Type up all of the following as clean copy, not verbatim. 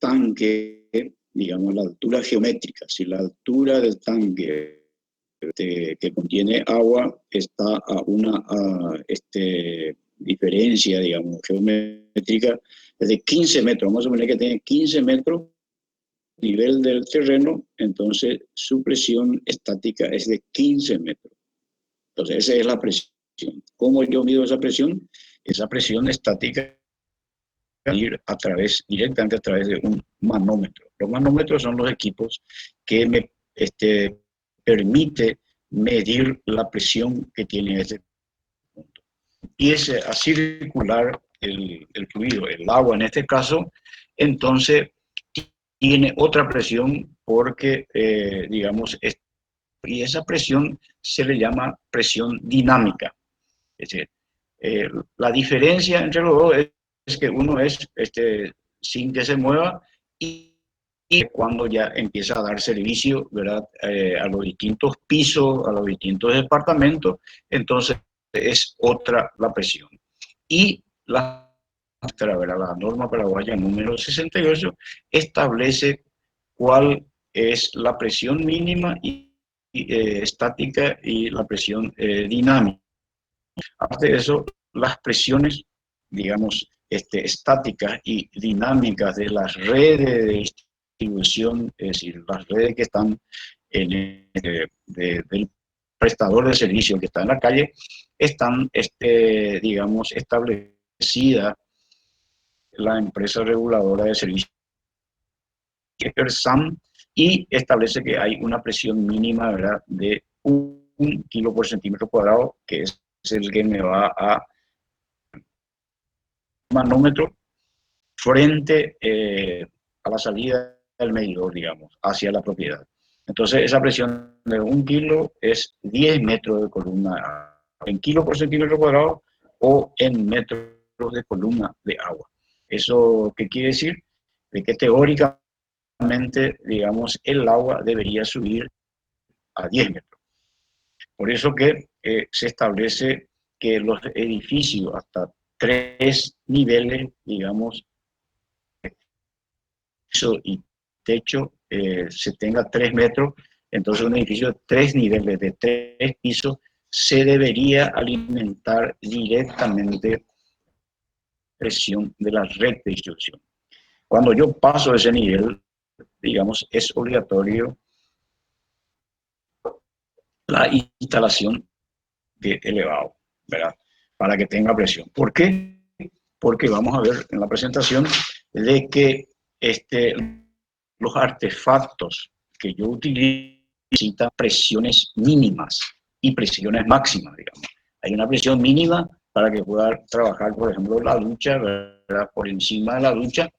tanque, digamos, la altura geométrica. Si la altura del tanque que contiene agua está a una diferencia, digamos, geométrica de 15 metros, vamos a suponer que tiene 15 metros nivel del terreno, entonces su presión estática es de 15 metros. Entonces esa es la presión. ¿Cómo yo mido esa presión? Esa presión estática ir directamente a través de un manómetro. Los manómetros son los equipos que me permite medir la presión que tiene ese punto. Y es a circular el fluido, el agua en este caso, entonces tiene otra presión porque, digamos, y esa presión se le llama presión dinámica. Es decir, la diferencia entre los dos es que uno es sin que se mueva y cuando ya empieza a dar servicio, ¿verdad? A los distintos pisos, a los distintos departamentos, entonces es otra la presión. Y la norma paraguaya número 68 establece cuál es la presión mínima estática y la presión dinámica. Aparte de eso, las presiones, digamos, estáticas y dinámicas de las redes de distribución, es decir, las redes que están del prestador de servicio que está en la calle, están, digamos, establecidas la empresa reguladora de servicios, ERSAM, y establece que hay una presión mínima, ¿verdad?, de 1 kilo por centímetro cuadrado, que es el que me va a manómetro frente a la salida del medidor, digamos, hacia la propiedad. Entonces, esa presión de 1 kilo es 10 metros de columna en kilo por centímetro cuadrado o en metros de columna de agua. ¿Eso qué quiere decir? De que teóricamente, digamos, el agua debería subir a 10 metros. Por eso que se establece que los edificios hasta 3 niveles, digamos, piso y techo, se tenga 3 metros, entonces un edificio de 3 niveles, de 3 pisos, se debería alimentar directamente presión de la red de distribución. Cuando yo paso ese nivel, digamos, es obligatorio la instalación de elevado, ¿verdad? Para que tenga presión. ¿Por qué? Porque vamos a ver en la presentación de que los artefactos que yo utilizo necesitan presiones mínimas y presiones máximas, digamos. Hay una presión mínima para que pueda trabajar, por ejemplo, la ducha, ¿verdad?, por encima de la ducha,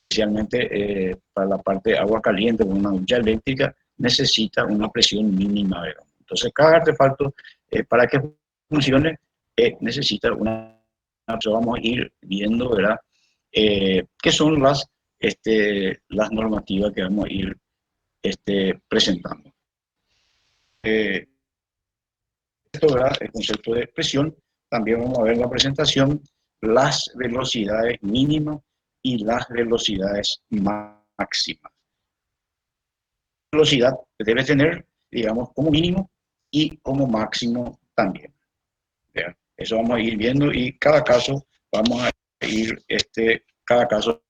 especialmente para la parte de agua caliente, con una ducha eléctrica, necesita una presión mínima, ¿verdad? Entonces, cada artefacto, para que funcione, necesita una. Vamos a ir viendo, ¿verdad?, qué son las normativas que vamos a ir presentando. Esto, ¿verdad?, el concepto de presión. También vamos a ver en la presentación las velocidades mínimas y las velocidades máximas. La velocidad debe tener, digamos, como mínimo y como máximo también. ¿Verdad? Eso vamos a ir viendo y cada caso vamos a ir, cada caso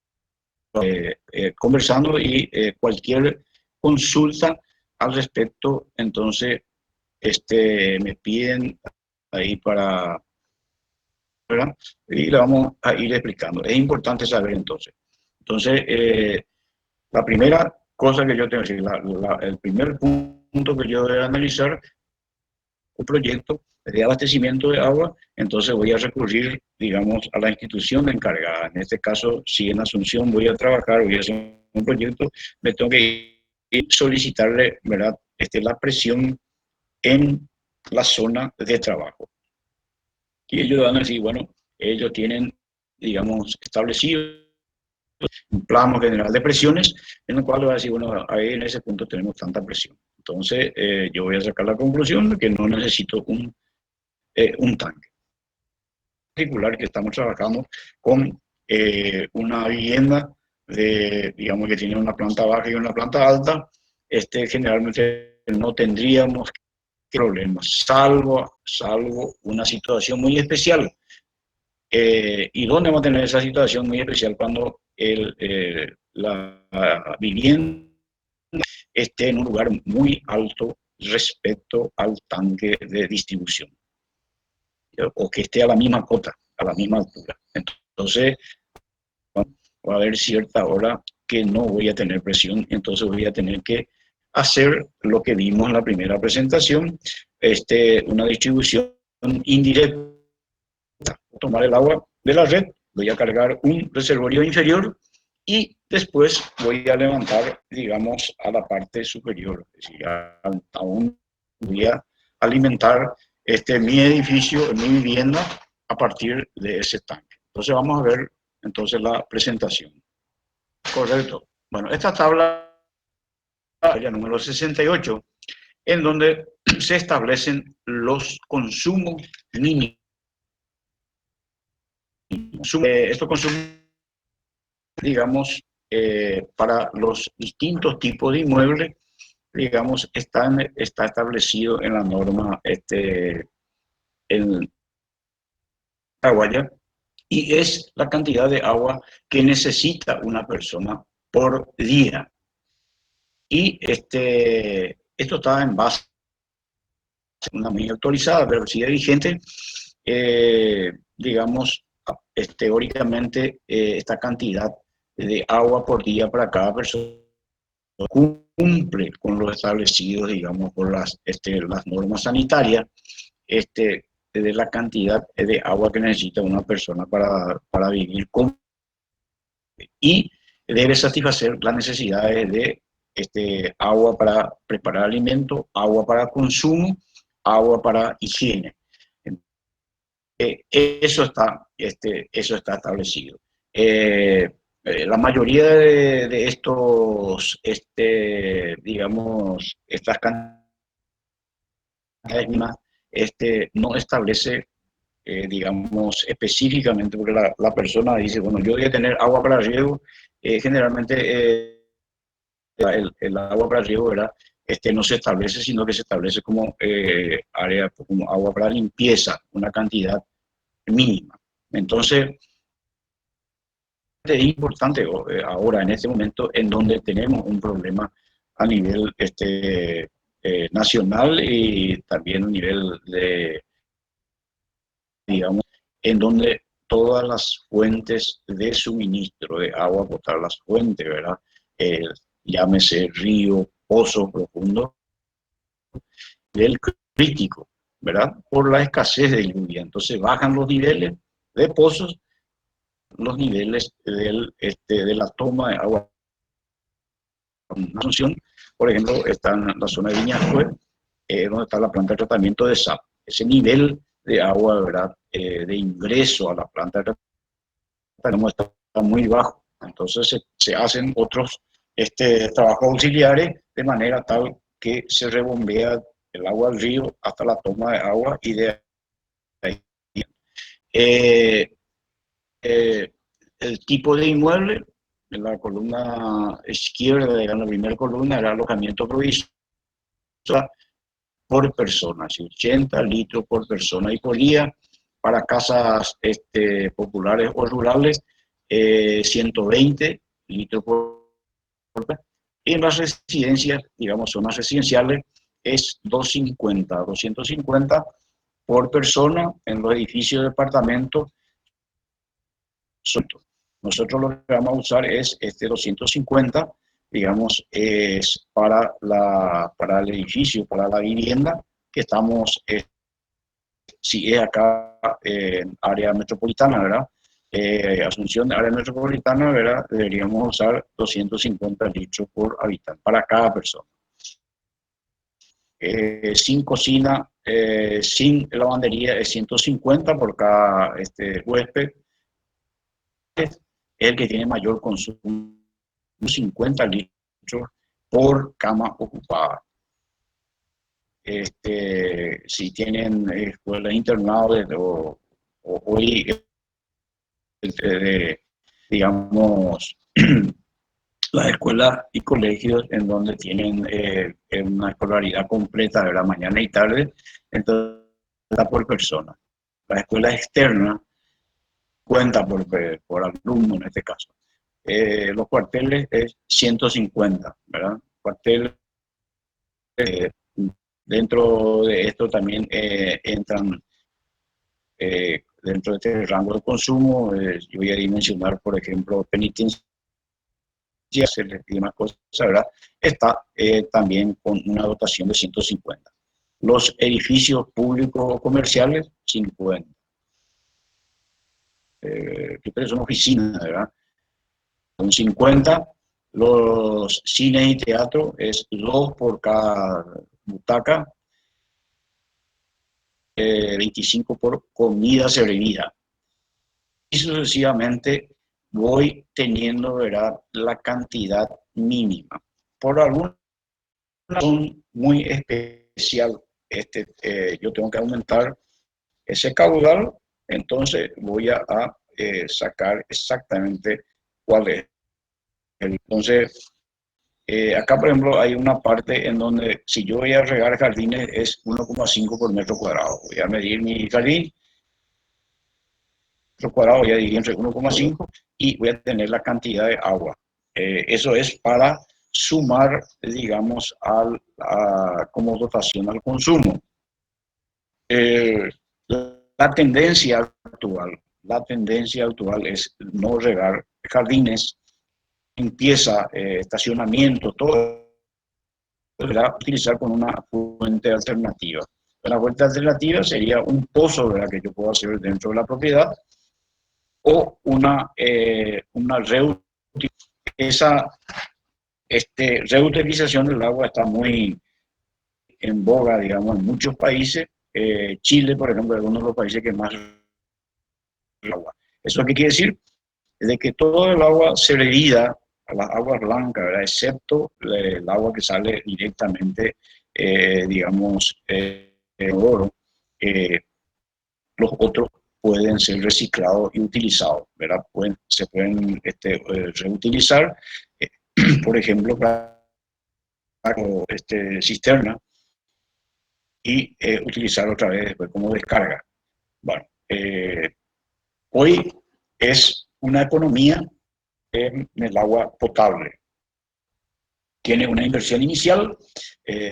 conversando y cualquier consulta al respecto, entonces me piden ahí ¿verdad? Y le vamos a ir explicando. Es importante saber entonces. La primera cosa que yo tengo que decir, el primer punto que yo debo analizar, un proyecto de abastecimiento de agua, entonces voy a recurrir, digamos, a la institución encargada. En este caso, si en Asunción voy a trabajar, voy a hacer un proyecto, me tengo que ir y solicitarle, ¿verdad?, la presión en la zona de trabajo. Y ellos van a decir, bueno, ellos tienen, digamos, establecido un plano general de presiones, en el cual va a decir, bueno, ahí en ese punto tenemos tanta presión. Entonces, yo voy a sacar la conclusión de que no necesito un tanque. En particular, que estamos trabajando con una vivienda digamos que tiene una planta baja y una planta alta, generalmente no tendríamos problemas, salvo una situación muy especial. ¿Y dónde vamos a tener esa situación muy especial? Cuando la vivienda esté en un lugar muy alto respecto al tanque de distribución, o que esté a la misma cota, a la misma altura. Entonces, va a haber cierta hora que no voy a tener presión, entonces voy a tener que hacer lo que vimos en la primera presentación, una distribución indirecta. Tomar el agua de la red, voy a cargar un reservorio inferior y después voy a levantar, digamos, a la parte superior. Es decir, aún voy a alimentar mi edificio, mi vivienda, a partir de ese tanque. Entonces vamos a ver entonces la presentación. Correcto. Bueno, esta tabla, la número 68, en donde se establecen los consumos mínimos. Estos consumos, digamos, para los distintos tipos de inmuebles, digamos, está establecido en la norma en Paraguaya, y es la cantidad de agua que necesita una persona por día. Y esto está en base a una muy actualizada, pero sigue vigente, digamos, teóricamente, esta cantidad de agua por día para cada persona cumple con lo establecido, digamos, por las normas sanitarias, de la cantidad de agua que necesita una persona para vivir con, y debe satisfacer las necesidades de agua para preparar alimento, agua para consumo, agua para higiene. Eso está establecido. La mayoría de estos, digamos, estas cantidades mínimas, no establece, digamos, específicamente, porque la persona dice, bueno, yo voy a tener agua para riego. Generalmente el agua para riego, ¿verdad? No se establece, sino que se establece como área, como agua para limpieza, una cantidad mínima. Entonces, es importante ahora, en este momento, en donde tenemos un problema a nivel nacional y también a nivel de, digamos, en donde todas las fuentes de suministro de agua potable, las fuentes, ¿verdad? Eh, Llámese río, pozo profundo, del crítico, ¿verdad? Por la escasez de lluvia. Entonces bajan los niveles de pozos, los niveles de la toma de agua. Asunción, por ejemplo, está en la zona de Viñascue, donde está la planta de tratamiento de SAP. Ese nivel de agua, ¿verdad? De ingreso a la planta de tratamiento está muy bajo. Entonces se hacen otros trabajos auxiliares de manera tal que se rebombea el agua al río hasta la toma de agua y de ahí. Eh, eh, el tipo de inmueble, en la columna izquierda, en la primera columna, era alojamiento provisional por persona, 80 litros por persona y por día. Para casas populares o rurales, 120 litros por persona. Y en las residencias, digamos, zonas residenciales, es 250 por persona. En los edificios de departamentos, nosotros lo que vamos a usar es 250, digamos, es para el edificio, para la vivienda que estamos, si es acá en área metropolitana, ¿verdad? Asunción, área metropolitana, ¿verdad? Deberíamos usar 250 litros por habitante para cada persona. Sin cocina, sin lavandería, es 150 por cada huésped. Es el que tiene mayor consumo, 50 litros por cama ocupada. Si tienen escuelas internados hoy de digamos, las escuelas y colegios en donde tienen una escolaridad completa, ¿verdad? Mañana y tarde, entonces está por persona. La escuela externa cuenta por alumno en este caso. Los cuarteles es 150, ¿verdad? Cuarteles, eh, dentro de esto también entran, dentro de este rango de consumo, yo voy a mencionar, por ejemplo, penitencia y demás cosas, ¿verdad? Está también con una dotación de 150. Los edificios públicos o comerciales, 50. Que son oficinas, ¿verdad? Son 50. Los cines y teatro es 2 por cada butaca, 25 por comida servida. Y sucesivamente voy teniendo, ¿verdad?, la cantidad mínima. Por alguna razón muy especial, yo tengo que aumentar ese caudal, entonces voy a sacar exactamente cuál es. Entonces, acá, por ejemplo, hay una parte en donde si yo voy a regar jardines es 1,5 por metro cuadrado. Voy a medir mi jardín, metro cuadrado, voy a dividir entre 1,5 y voy a tener la cantidad de agua. Eso es para sumar, digamos, como dotación al consumo. La tendencia actual es no regar jardines, limpieza, estacionamiento, todo deberá utilizar con una fuente alternativa. La fuente alternativa sería un pozo, ¿verdad?, que yo puedo hacer dentro de la propiedad, o una esa reutilización del agua está muy en boga, digamos, en muchos países. Chile, por ejemplo, es uno de los países que más agua. ¿Eso qué quiere decir? Es de que todo el agua servida a las aguas blancas, ¿verdad?, excepto el agua que sale directamente, digamos, oro, los otros pueden ser reciclados y utilizados, ¿verdad? Se pueden reutilizar, por ejemplo, para cisterna y utilizar otra vez después como descarga. Bueno, hoy es una economía en el agua potable. Tiene una inversión inicial,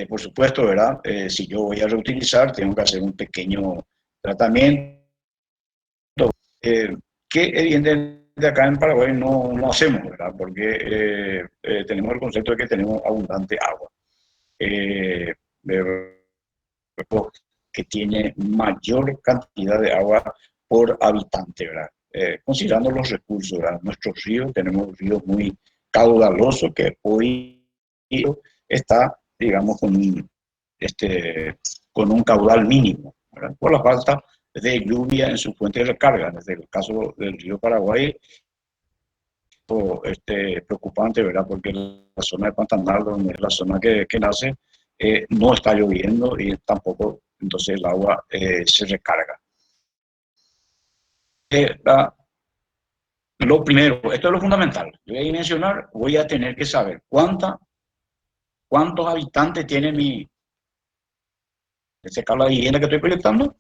por supuesto, ¿verdad? Si yo voy a reutilizar, tengo que hacer un pequeño tratamiento, que evidentemente acá en Paraguay no hacemos, ¿verdad? Porque tenemos el concepto de que tenemos abundante agua. Que tiene mayor cantidad de agua por habitante, ¿verdad? Considerando los recursos, ¿verdad? Nuestros ríos, tenemos ríos muy caudalosos que hoy está, digamos, con un caudal mínimo, ¿verdad? Por la falta de lluvia en su fuente de recarga. Desde el caso del río Paraguay, preocupante, ¿verdad? Porque la zona de Pantanal, donde es la zona que nace, no está lloviendo y tampoco, entonces el agua se recarga. Lo primero, esto es lo fundamental. Yo voy a mencionar, voy a tener que saber cuántos habitantes tiene la vivienda que estoy proyectando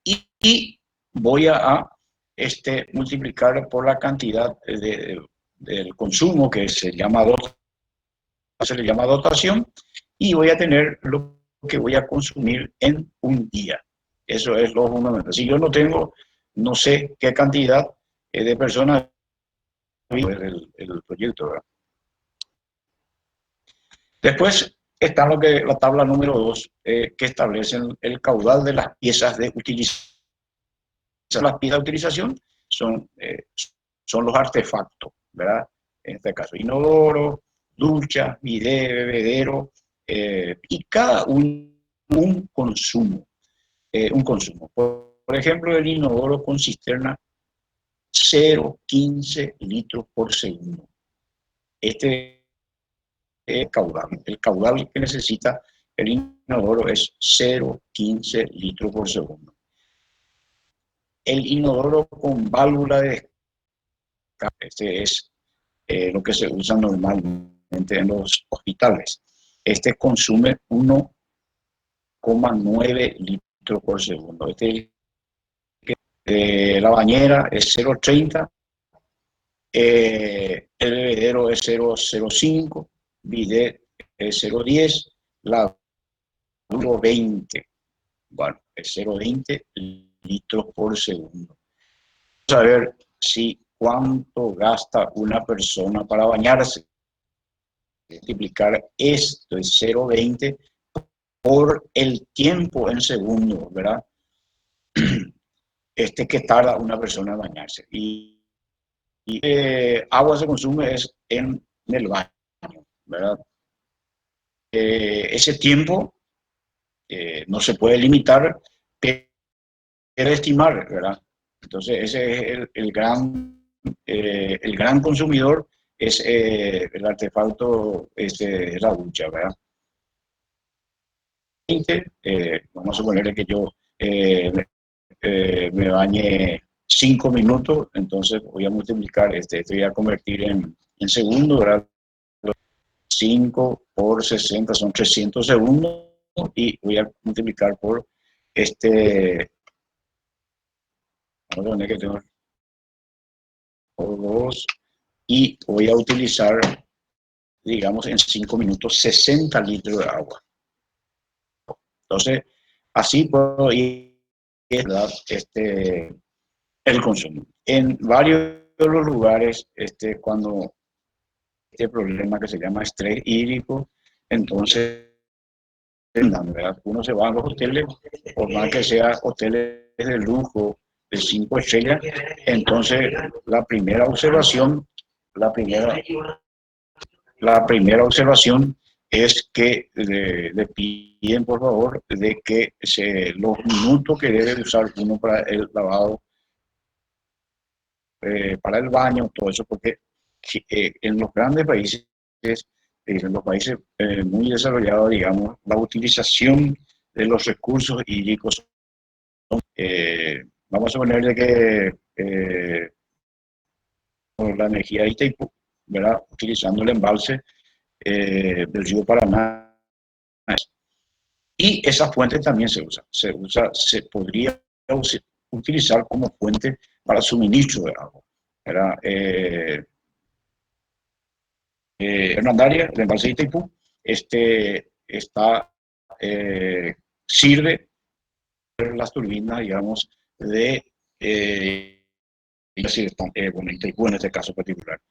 y voy a multiplicar por la cantidad del consumo que se le llama dotación, y voy a tener lo que voy a consumir en un día. Eso es lo fundamental. Si yo no sé qué cantidad de personas el proyecto, ¿verdad? Después está la tabla número 2, que establece el caudal de las piezas de utilización. Las piezas de utilización son los artefactos, ¿verdad? En este caso, inodoro, ducha, bidet, bebedero, y cada un consumo. Por ejemplo, el inodoro con cisterna, 0,15 litros por segundo. Este es el caudal que necesita el inodoro es 0,15 litros por segundo. El inodoro con válvula de Este es lo que se usa normalmente en los hospitales. Este consume 1,9 litros por segundo. La bañera es 0,30, el bebedero es 0,05, bidet es 0,10, la 0,20. Bueno, es 0,20 litros por segundo. Vamos a ver si cuánto gasta una persona para bañarse. Multiplicar esto es 0,20 por el tiempo en segundos, ¿verdad? Que tarda una persona en bañarse. Y agua se consume es en el baño, ¿verdad? Ese tiempo no se puede limitar, pero estimar, ¿verdad? Entonces ese es el gran consumidor, es el artefacto, la ducha, ¿verdad? Vamos a suponer que yo me bañe 5 minutos, entonces voy a multiplicar, esto voy a convertir en segundos, ¿verdad? 5 por 60 son 300 segundos y voy a multiplicar por vamos a poner que tengo por 2 y voy a utilizar, digamos, en 5 minutos 60 litros de agua. Entonces, así puedo ir, ¿verdad? El consumo. En varios de los lugares, cuando este problema que se llama estrés hídrico, entonces, ¿verdad? Uno se va a los hoteles, por más que sea hoteles de lujo, de 5 estrellas, entonces la primera observación, la observación es que le piden, por favor, de que los minutos que debe usar uno para el lavado, para el baño, todo eso, porque en los grandes países, en los países muy desarrollados, digamos, la utilización de los recursos hídricos, vamos a ponerle que la energía de Itaipú, ¿verdad? Utilizando el embalse del río Paraná. Y esa fuente también se podría utilizar como fuente para suministro de agua, ¿verdad? Hernandaria, el embalse de Itaipú, sirve las turbinas, digamos, de bueno, Itaipú en este caso particular.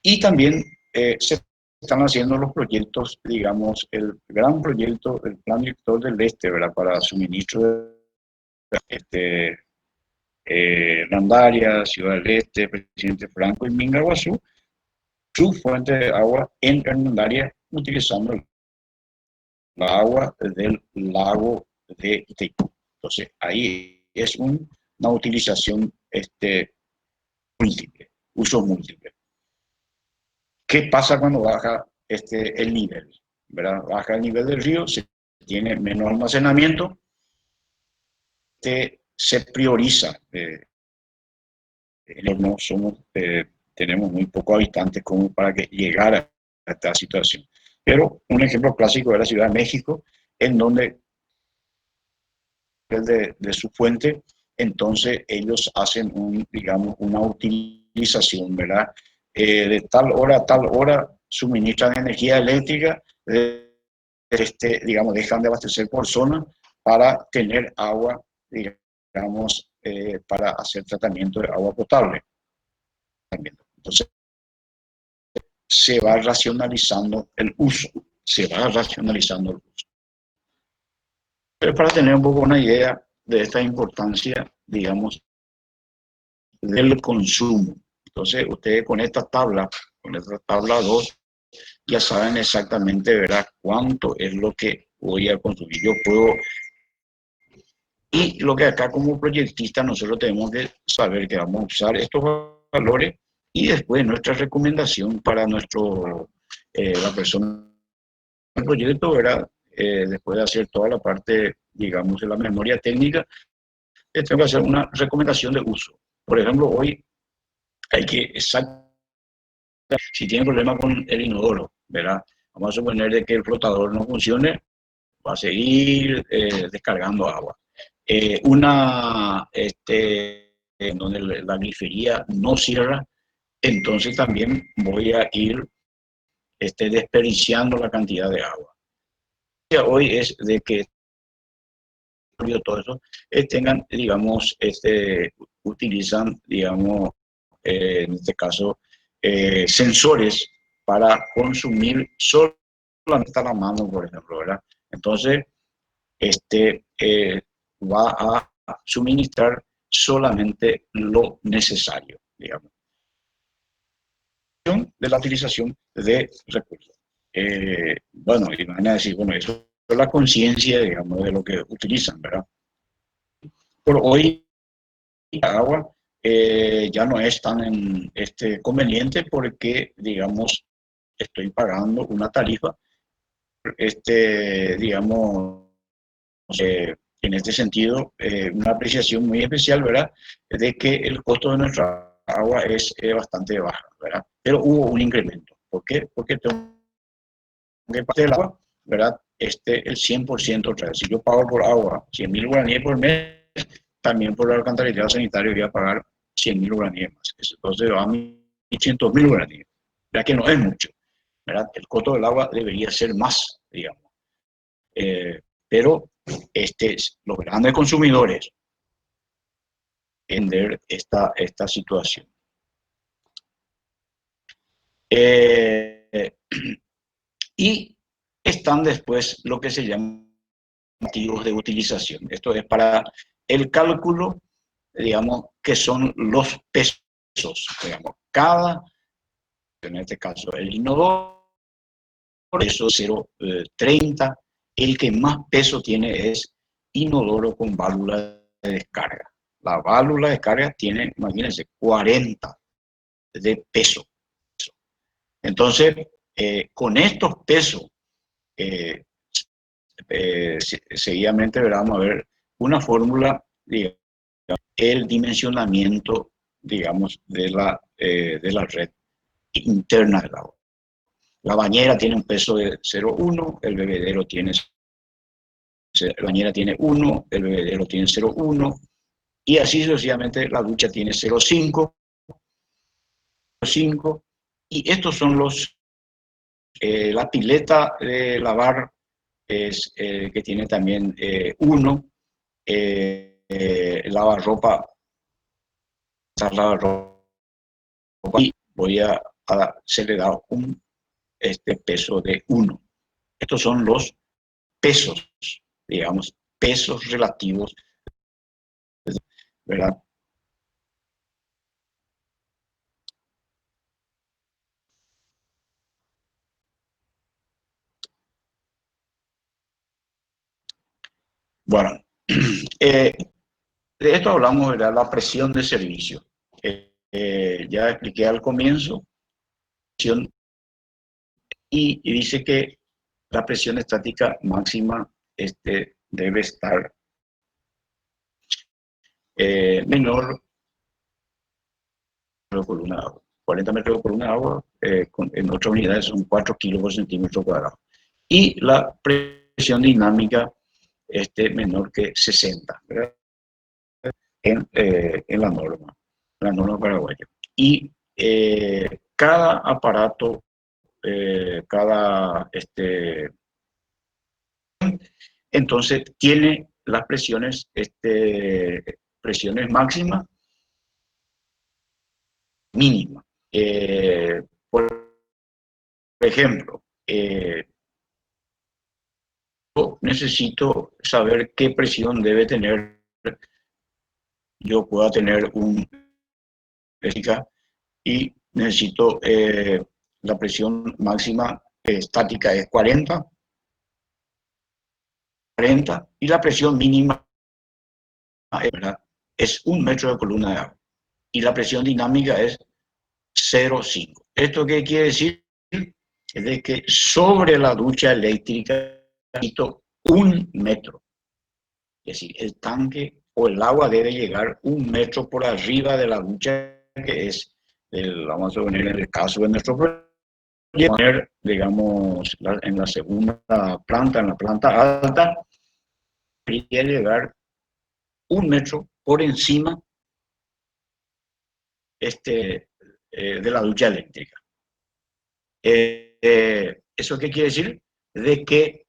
Y también se están haciendo los proyectos, digamos, el gran proyecto, el Plan Director del Este, ¿verdad? Para suministro de Hernandaria, Ciudad del Este, Presidente Franco y Mingaguazú, su fuente de agua en Hernandaria, utilizando la agua del lago de Itaipú. Entonces, ahí es una utilización múltiple, uso múltiple. ¿Qué pasa cuando baja el nivel? ¿Verdad? Baja el nivel del río, se tiene menos almacenamiento, se prioriza. No somos, tenemos muy pocos habitantes como para que llegara a esta situación. Pero un ejemplo clásico es la Ciudad de México, en donde de su fuente, entonces ellos hacen digamos, una utilización, ¿verdad? De tal hora a tal hora suministran energía eléctrica, digamos, dejan de abastecer por zona para tener agua, digamos, para hacer tratamiento de agua potable. Entonces, se va racionalizando el uso, Pero para tener un poco una idea de esta importancia, digamos, del consumo. Entonces, ustedes con esta tabla 2, ya saben exactamente, ¿verdad?, cuánto es lo que voy a consumir. Yo puedo, y lo que acá como proyectista nosotros tenemos que saber que vamos a usar estos valores y después nuestra recomendación para la persona del proyecto, ¿verdad? Después de hacer toda la parte, digamos, de la memoria técnica, tengo que hacer una recomendación de uso. Por ejemplo, hoy hay que exactamente, si tiene problema con el inodoro, ¿verdad? Vamos a suponer de que el flotador no funcione, va a seguir descargando agua. Donde la grifería no cierra, entonces también voy a ir desperdiciando la cantidad de agua. Hoy es de que todo eso tengan, digamos, utilizan, digamos, en este caso, sensores para consumir solamente a la mano, por ejemplo, ¿verdad? Entonces, va a suministrar solamente lo necesario, digamos, de la utilización de recursos. Bueno, y van a decir, bueno, eso es la conciencia, digamos, de lo que utilizan, ¿verdad? Por hoy, la agua ya no es tan conveniente porque, digamos, estoy pagando una tarifa, digamos, en este sentido, una apreciación muy especial, ¿verdad? De que el costo de nuestra agua es bastante baja, ¿verdad? Pero hubo un incremento. ¿Por qué? Porque tengo que pagar el agua, ¿verdad? El 100% otra vez. Si yo pago por agua 100.000 guaraníes por mes, también por el alcantarillado sanitario voy a pagar 100.000 guaraníes más. Entonces va a 1.200.000 guaraníes, ya que no es mucho, ¿verdad? El costo del agua debería ser más, digamos. Pero los grandes consumidores entender esta situación. Y están después lo que se llaman motivos de utilización. Esto es para el cálculo, digamos, que son los pesos, digamos, cada, en este caso, el inodoro, peso 0,30, el que más peso tiene es inodoro con válvula de descarga. La válvula de descarga tiene, imagínense, 40 de peso. Entonces, con estos pesos, seguidamente vamos a ver una fórmula, digamos, el dimensionamiento, digamos, de la red interna del agua. La bañera tiene un peso de 0,1, el bebedero tiene, la bañera tiene 1, el bebedero tiene 0,1, y así sucesivamente la ducha tiene 0,5, y estos son la pileta de lavar que tiene también 1, lavarropa, y voy a hacerle dar un peso de 1. Estos son los pesos, digamos, pesos relativos, ¿verdad? Bueno, de esto hablamos, ¿verdad? La presión de servicio. Ya expliqué al comienzo, y dice que la presión estática máxima debe estar menor por una agua. 40 metros por una agua, en otras unidades son 4 kilos por centímetro cuadrado. Y la presión dinámica menor que 60, ¿verdad? En la norma paraguaya. Y cada aparato, entonces tiene las presiones máximas, mínimas. Por ejemplo, yo necesito saber qué presión debe tener. Yo pueda tener y necesito la presión máxima estática es 40, y la presión mínima es 1 metro de columna de agua y la presión dinámica es 0,5. ¿Esto qué quiere decir? Es de que sobre la ducha eléctrica necesito 1 metro. Es decir, el tanque o el agua debe llegar 1 metro por arriba de la ducha, que es vamos a suponer en el caso de nuestro proyecto, digamos, en la segunda planta, en la planta alta, quería llegar 1 metro por encima de la ducha eléctrica. ¿Eso qué quiere decir? De que,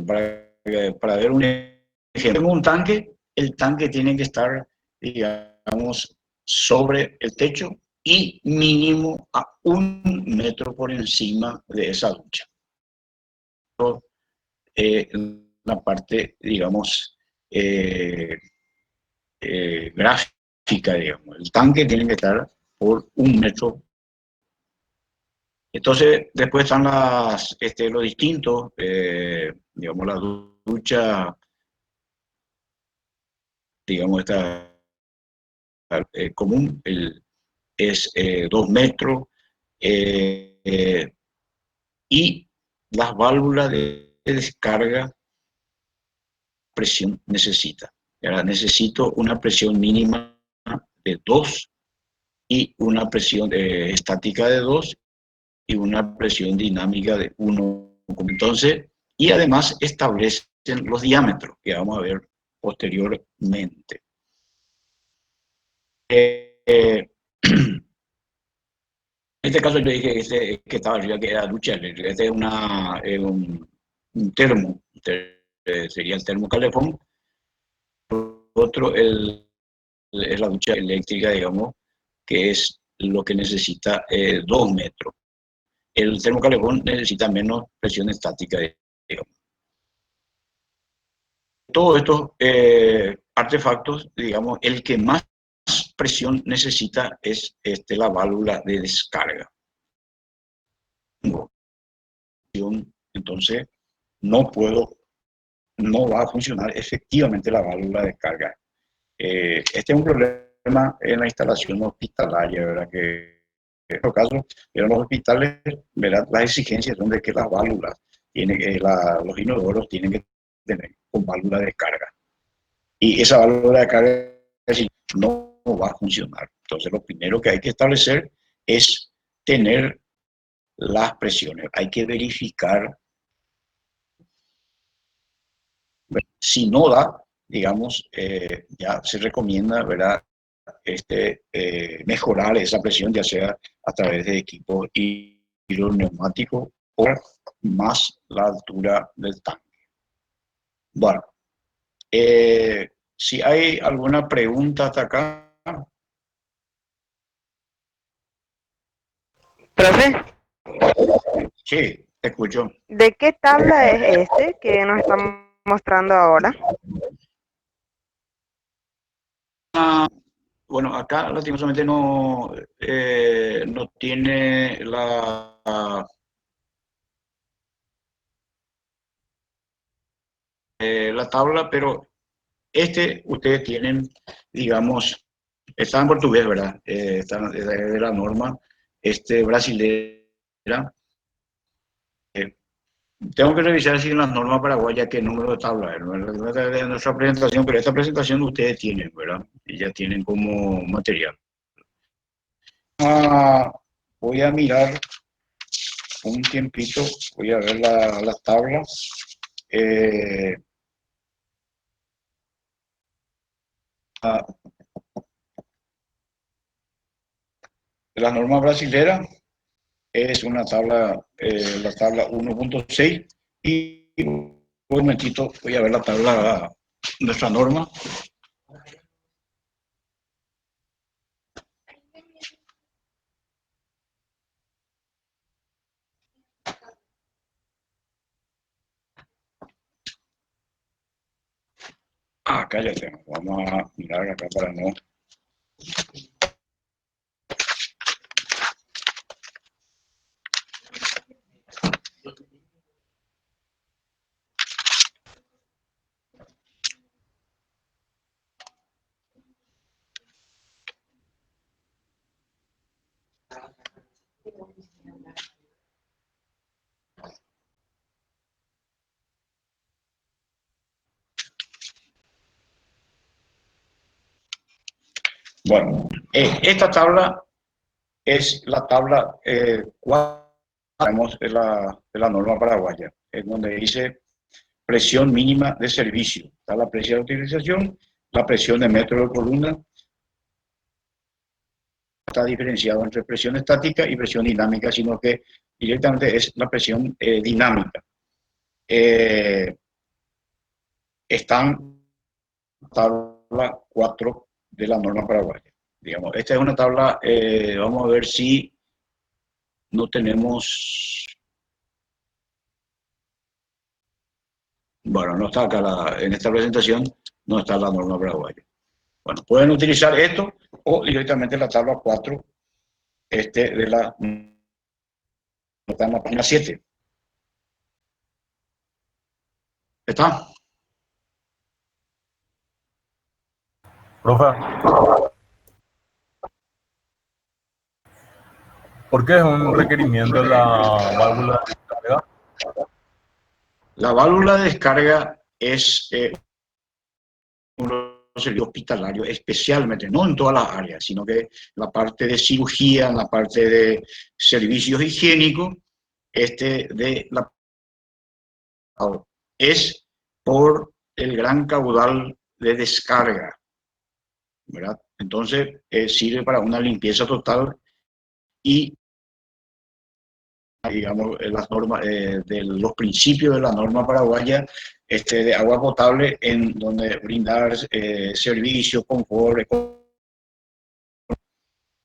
para ver un ejemplo, tengo un tanque, el tanque tiene que estar, digamos, sobre el techo y mínimo a 1 metro por encima de esa ducha. La parte, digamos, gráfica, digamos. El tanque tiene que estar por 1 metro. Entonces, después están los distintos, digamos, la ducha, digamos, esta común, es 2 metros, y las válvulas de descarga, presión necesita. Ahora, necesito una presión mínima de 2 y una presión estática de 2 y una presión dinámica de 1. Entonces, y además establecen los diámetros, que vamos a ver posteriormente. En este caso yo dije que estaba arriba, que era ducha eléctrica. Este es un termo, sería el termocalefón. Otro es la ducha eléctrica, digamos, que es lo que necesita 2 metros. El termocalefón necesita menos presión estática, digamos. Todos estos artefactos, digamos, el que más presión necesita es la válvula de descarga. Entonces, no va a funcionar efectivamente la válvula de descarga. Este es un problema en la instalación hospitalaria, ¿verdad? Que en estos casos, en los hospitales, ¿verdad? Las exigencias son de que las válvulas, los inodoros tienen que tener con válvula de descarga. Y esa válvula de carga no va a funcionar. Entonces, lo primero que hay que establecer es tener las presiones. Hay que verificar. Si no da, digamos, ya se recomienda, ¿verdad? Mejorar esa presión, ya sea a través de equipos hidroneumáticos o más la altura del tanque. Bueno, si hay alguna pregunta hasta acá. Profe, Sí, te escucho. ¿de qué tabla es este que nos están mostrando ahora? Bueno, acá lastimosamente no tiene la tabla, pero ustedes tienen, digamos, está en portugués, ¿verdad? Está de la norma brasilera. Eh, Tengo que revisar si en la norma paraguaya qué número de tabla es, ¿no? De nuestra presentación, pero esta presentación ustedes tienen, ¿verdad? Y ya tienen como material. Voy a mirar un tiempito, voy a ver las tablas. Eh, ah, la norma brasilera es una tabla, la tabla 1.6, y un momentito voy a ver la tabla, nuestra norma. Acá ya tengo, vamos a mirar acá para no. Bueno, esta tabla es la tabla 4 de la norma paraguaya, en donde dice presión mínima de servicio. Está la presión de utilización, la presión de metro de columna. Está diferenciado entre presión estática y presión dinámica, sino que directamente es la presión dinámica. Están en la tabla 4 de la norma paraguaya. Digamos, esta es una tabla, vamos a ver si no tenemos... Bueno, no está acá en esta presentación, no está la norma paraguaya. Bueno, pueden utilizar esto o directamente la tabla 4 de la... Está en la página 7. ¿Está? Profe, ¿por qué es un requerimiento la válvula de descarga? La válvula de descarga es un servicio hospitalario, especialmente, no en todas las áreas, sino que la parte de cirugía, en la parte de servicios higiénicos, de la es por el gran caudal de descarga, ¿verdad? Entonces, sirve para una limpieza total y, digamos, las normas, de los principios de la norma paraguaya de agua potable, en donde brindar servicios, confort,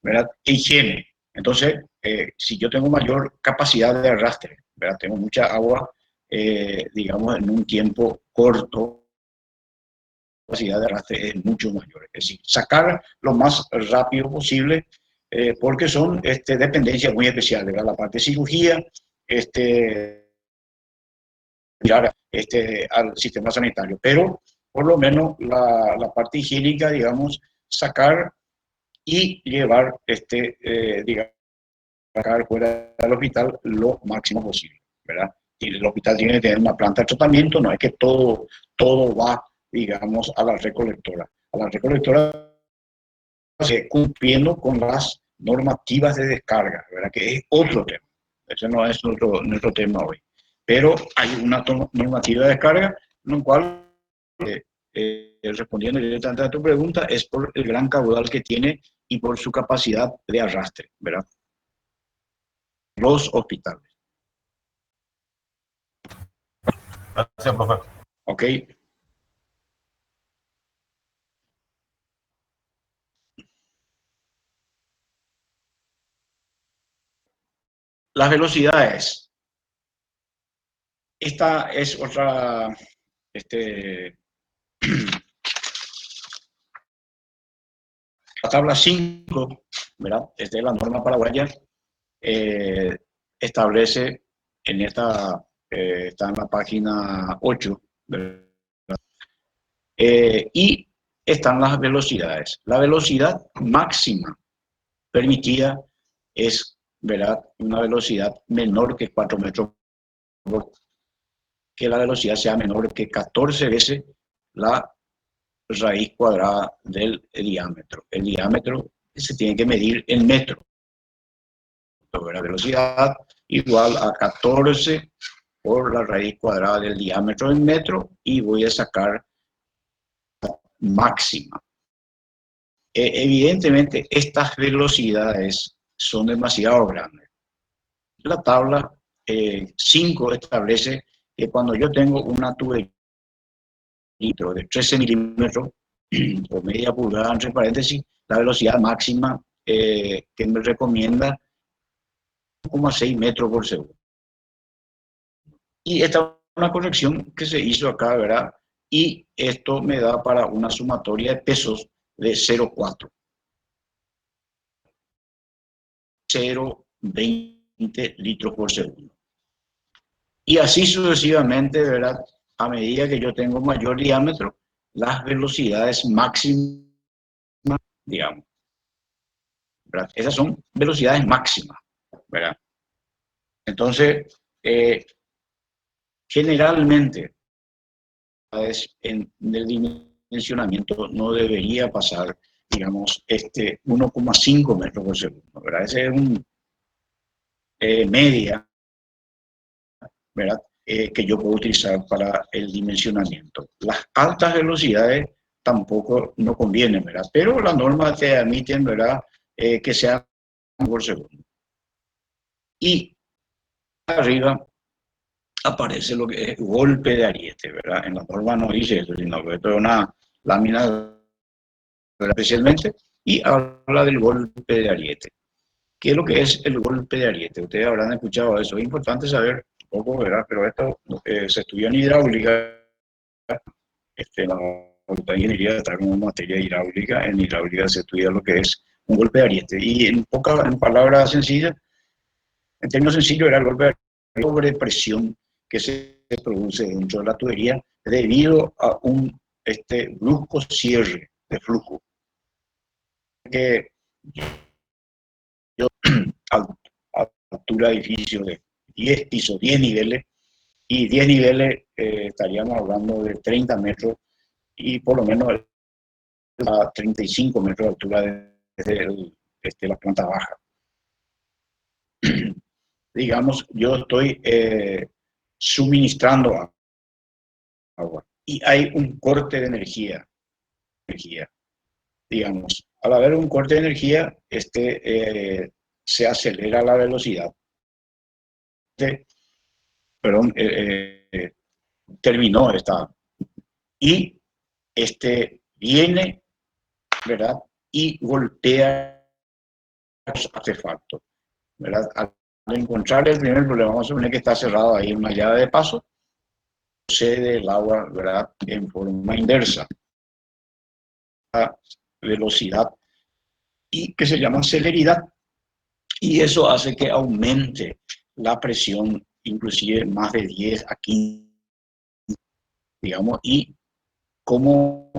¿verdad? E higiene. Entonces, si yo tengo mayor capacidad de arrastre, ¿verdad? Tengo mucha agua, digamos, en un tiempo corto, la capacidad de arrastre es mucho mayor. Es decir, sacar lo más rápido posible, porque son dependencias muy especiales, ¿verdad? La parte de cirugía, mirar al sistema sanitario, pero por lo menos la parte higiénica, digamos, sacar y llevar, digamos, sacar fuera del hospital lo máximo posible, ¿verdad? Y el hospital tiene que tener una planta de tratamiento, no es que todo va, digamos, a la recolectora. A la recolectora cumpliendo con las normativas de descarga, ¿verdad? Que es otro tema. Ese no es nuestro tema hoy. Pero hay una normativa de descarga, en la cual, respondiendo directamente a tu pregunta, es por el gran caudal que tiene y por su capacidad de arrastre, ¿verdad? Los hospitales. Gracias, profe. ¿Ok? Las velocidades. Esta es otra, la tabla 5, ¿verdad? Es de la norma paraguaya, establece en esta, está en la página 8, ¿verdad? Y están las velocidades. La velocidad máxima permitida es, ¿verdad?, una velocidad menor que 4 metros por hora, que la velocidad sea menor que 14 veces la raíz cuadrada del diámetro. El diámetro se tiene que medir en metros. La velocidad igual a 14 por la raíz cuadrada del diámetro en metro, y voy a sacar máxima. Evidentemente, estas velocidades son demasiado grandes. La tabla 5 establece que cuando yo tengo una tubería de 13 milímetros o media pulgada, entre paréntesis, la velocidad máxima que me recomienda 1,6 metros por segundo. Y esta es una corrección que se hizo acá, ¿verdad? Y esto me da para una sumatoria de pesos de 0,4. 0,20 litros por segundo. Y así sucesivamente, ¿verdad? A medida que yo tengo mayor diámetro, las velocidades máximas, digamos, ¿verdad? Esas son velocidades máximas, ¿verdad? Entonces, generalmente, en el dimensionamiento no debería pasar digamos, 1,5 metros por segundo, ¿verdad? Esa es un media, ¿verdad? Que yo puedo utilizar para el dimensionamiento. Las altas velocidades tampoco no convienen, ¿verdad? Pero las normas te admiten, ¿verdad? Que sea por segundo. Y arriba aparece lo que es golpe de ariete, ¿verdad? En la norma no dice eso, sino que esto es una lámina, especialmente, y habla del golpe de ariete. ¿Qué es lo que es el golpe de ariete? Ustedes habrán escuchado eso. Es importante saber un poco, ¿verdad? Pero esto se estudia en hidráulica. La Facultad de Ingeniería está como materia hidráulica. En hidráulica se estudia lo que es un golpe de ariete. Y en palabras sencillas, en términos sencillos, era el golpe de ariete sobre presión que se produce dentro de la tubería debido a un brusco cierre de flujo. Que altura de edificio de 10 pisos, 10 niveles, y 10 niveles estaríamos hablando de 30 metros y por lo menos a 35 metros de altura desde la planta baja. Digamos, yo estoy suministrando agua y hay un corte de energía. Digamos, al haber un corte de energía, se acelera la velocidad. Perdón, terminó esta. Y viene, ¿verdad? Y golpea los artefactos, ¿verdad? Al encontrar el primer problema, vamos a suponer que está cerrado ahí una llave de paso, procede el agua, ¿verdad? En forma inversa. A velocidad y que se llama celeridad. Y eso hace que aumente la presión, inclusive más de 10 a 15, digamos, y cuál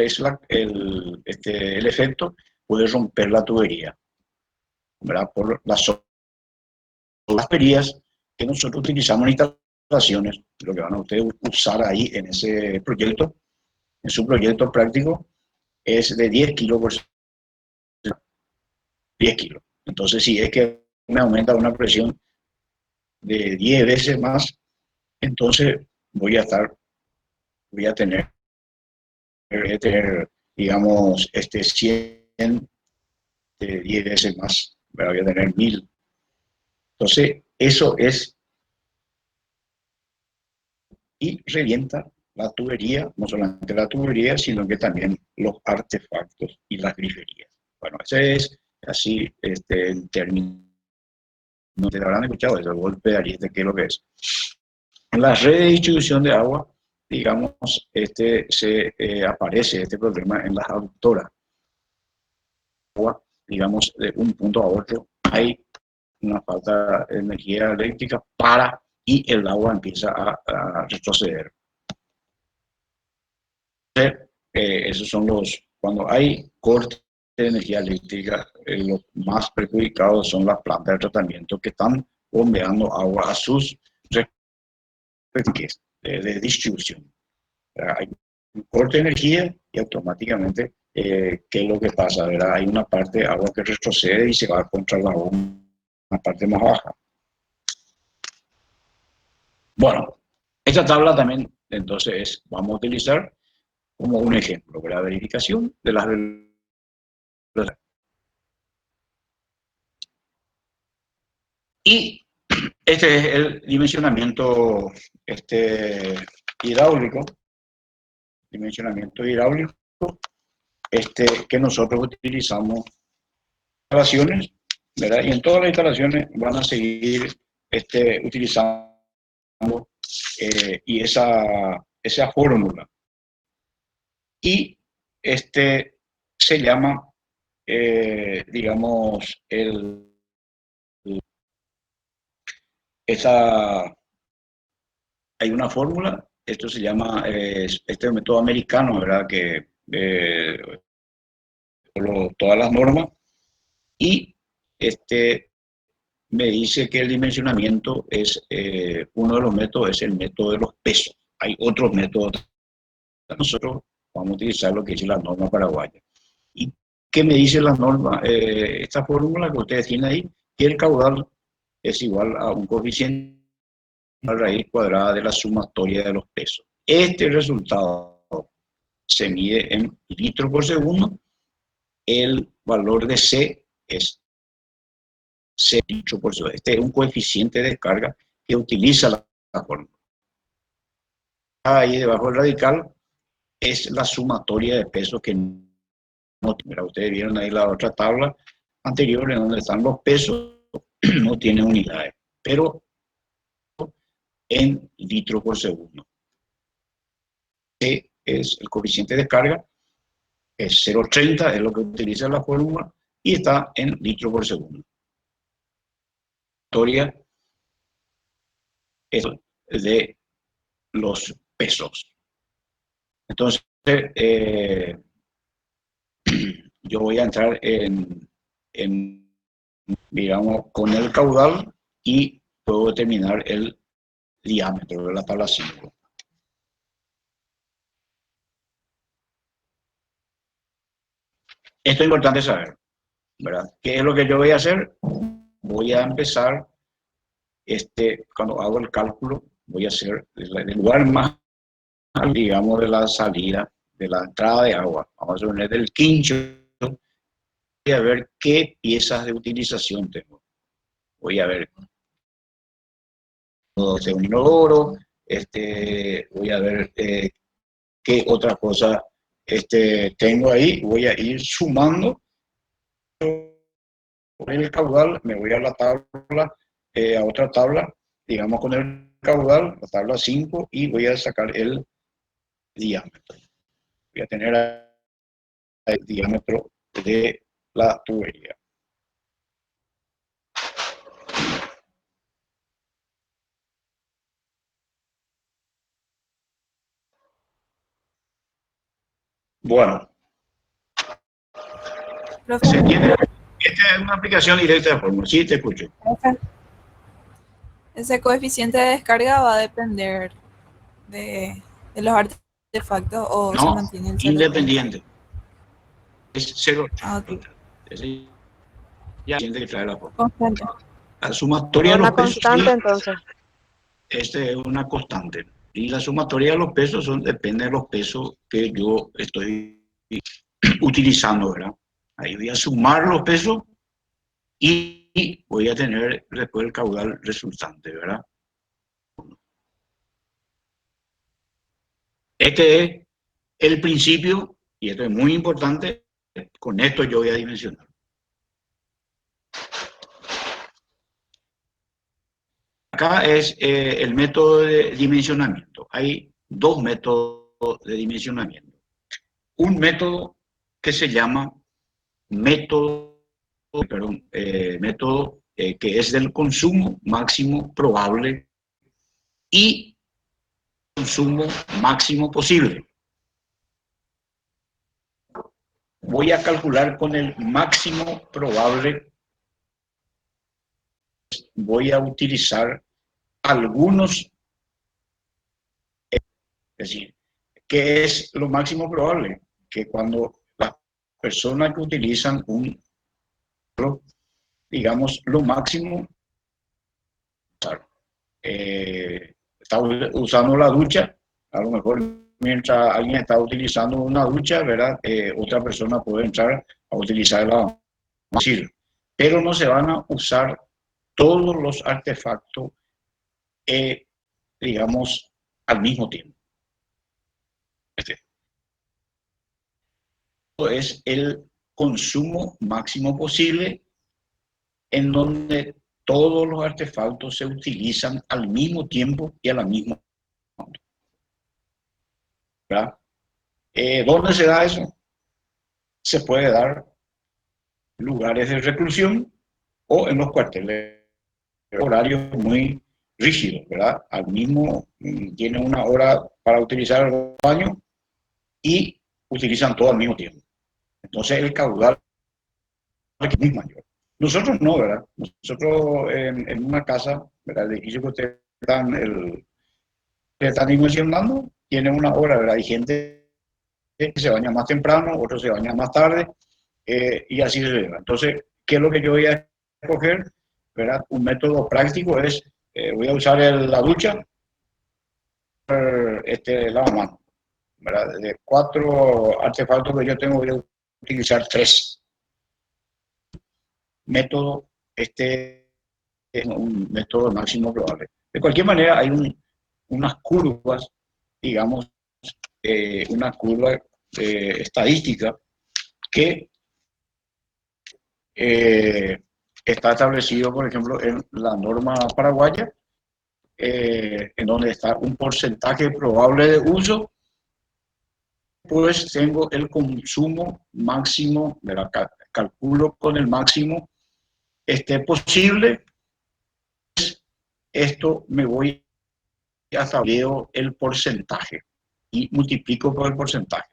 es el efecto, puede romper la tubería, ¿verdad? Por las tuberías que nosotros utilizamos en instalaciones, lo que van a ustedes usar ahí en ese proyecto, en su proyecto práctico, es de 10 kilos por 10 kilos. Entonces, si es que me aumenta una presión de 10 veces más, entonces voy a tener, digamos, 100 de 10 veces más, pero voy a tener 1000. Entonces, eso es, y revienta la tubería, no solamente la tubería, sino que también los artefactos y las griferías. Bueno, ese es así el término. No te habrán escuchado eso, el golpe de ariete, ¿qué es lo que es? En la red de distribución de agua, digamos, aparece este problema en las aductoras. Digamos, de un punto a otro, hay una falta de energía eléctrica y el agua empieza a retroceder. Esos son cuando hay corte de energía eléctrica, los más perjudicados son las plantas de tratamiento que están bombeando agua a sus respectivas de distribución. Hay un corte de energía y automáticamente, ¿qué es lo que pasa? ¿Verdad? Hay una parte de agua que retrocede y se va contra una parte más baja. Bueno, esta tabla también, entonces, vamos a utilizar como un ejemplo, la verificación de las velocidades. Y este es el dimensionamiento hidráulico, que nosotros utilizamos en instalaciones, ¿verdad? Y en todas las instalaciones van a seguir utilizando y esa fórmula. Y se llama, digamos, hay una fórmula, esto se llama, método americano, ¿verdad? Que todas las normas, y me dice que el dimensionamiento es, uno de los métodos es el método de los pesos. Hay otros métodos. Nosotros vamos a utilizar lo que dice la norma paraguaya. ¿qué me dice la norma? Esta fórmula que ustedes tienen ahí, que el caudal es igual a un coeficiente a raíz cuadrada de la sumatoria de los pesos. Este resultado se mide en litros por segundo. El valor de C es C litros por segundo. Este es un coeficiente de descarga que utiliza la fórmula. Ahí debajo del radical es la sumatoria de pesos que no, mira, ustedes vieron ahí la otra tabla anterior en donde están los pesos, no tiene unidades, pero en litros por segundo. C es el coeficiente de descarga, es 0,30, es lo que utiliza la fórmula, y está en litros por segundo. Historia es de los pesos. Entonces, yo voy a entrar digamos, con el caudal y puedo determinar el diámetro de la tabla 5. Esto es importante saber, ¿verdad? ¿Qué es lo que yo voy a hacer? Voy a empezar, cuando hago el cálculo, voy a hacer el lugar más, digamos, de la salida, de la entrada de agua. Vamos a poner del quincho. Voy a ver qué piezas de utilización tengo. Voy a ver un inodoro, voy a ver qué otra cosa tengo ahí. Voy a ir sumando. Con el caudal me voy a la tabla, a otra tabla, digamos con el caudal, la tabla 5, y voy a sacar el diámetro. Voy a tener el diámetro de la tubería. Bueno, se tiene, esta es una aplicación directa de fórmula. Sí, te escucho. Ese coeficiente de descarga va a depender de los artefactos o no, se mantiene en 0,30. Independiente. Es 0,30. Ah, okay. Ese ya tiene que traer la fórmula. Constante. La sumatoria de Una los pesos, constante, sí, entonces. es una constante. Y la sumatoria de los pesos depende de los pesos que yo estoy utilizando, ¿verdad? Ahí voy a sumar los pesos y voy a tener después el caudal resultante, ¿verdad? Este es el principio, y esto es muy importante. Con esto yo voy a dimensionar. Acá es el método de dimensionamiento. Hay dos métodos de dimensionamiento. Un método que se llama método que es del consumo máximo probable y consumo máximo posible. Voy a calcular con el máximo probable. Voy a utilizar algunos, es decir, ¿qué es lo máximo probable? Que cuando las personas que utilizan digamos, lo máximo, está usando la ducha, a lo mejor mientras alguien está utilizando una ducha, ¿verdad? Otra persona puede entrar a utilizar la máquina, pero no se van a usar todos los artefactos, digamos, al mismo tiempo. Es el consumo máximo posible en donde todos los artefactos se utilizan al mismo tiempo y a la misma hora. ¿Verdad? ¿Dónde se da eso? Se puede dar en lugares de reclusión o en los cuarteles, horarios muy rígidos, ¿verdad? Al mismo, tienen una hora para utilizar el baño y utilizan todo al mismo tiempo. Entonces el caudal es muy mayor. Nosotros no, ¿verdad? Nosotros en una casa, ¿verdad? El edificio que ustedes están dimensionando tiene una hora, ¿verdad? Hay gente que se baña más temprano, otros se bañan más tarde, y así se va. Entonces, ¿qué es lo que yo voy a escoger? ¿Verdad? Un método práctico es, voy a usar la ducha, lavamanos, ¿verdad? De 4 artefactos que yo tengo, voy a utilizar 3. Método, es un método máximo probable. De cualquier manera, hay unas curvas, digamos, una curva estadística que está establecido, por ejemplo, en la norma paraguaya, en donde está un porcentaje probable de uso, pues tengo el consumo máximo, calculo con el máximo posible. Esto me voy a saber el porcentaje y multiplico por el porcentaje.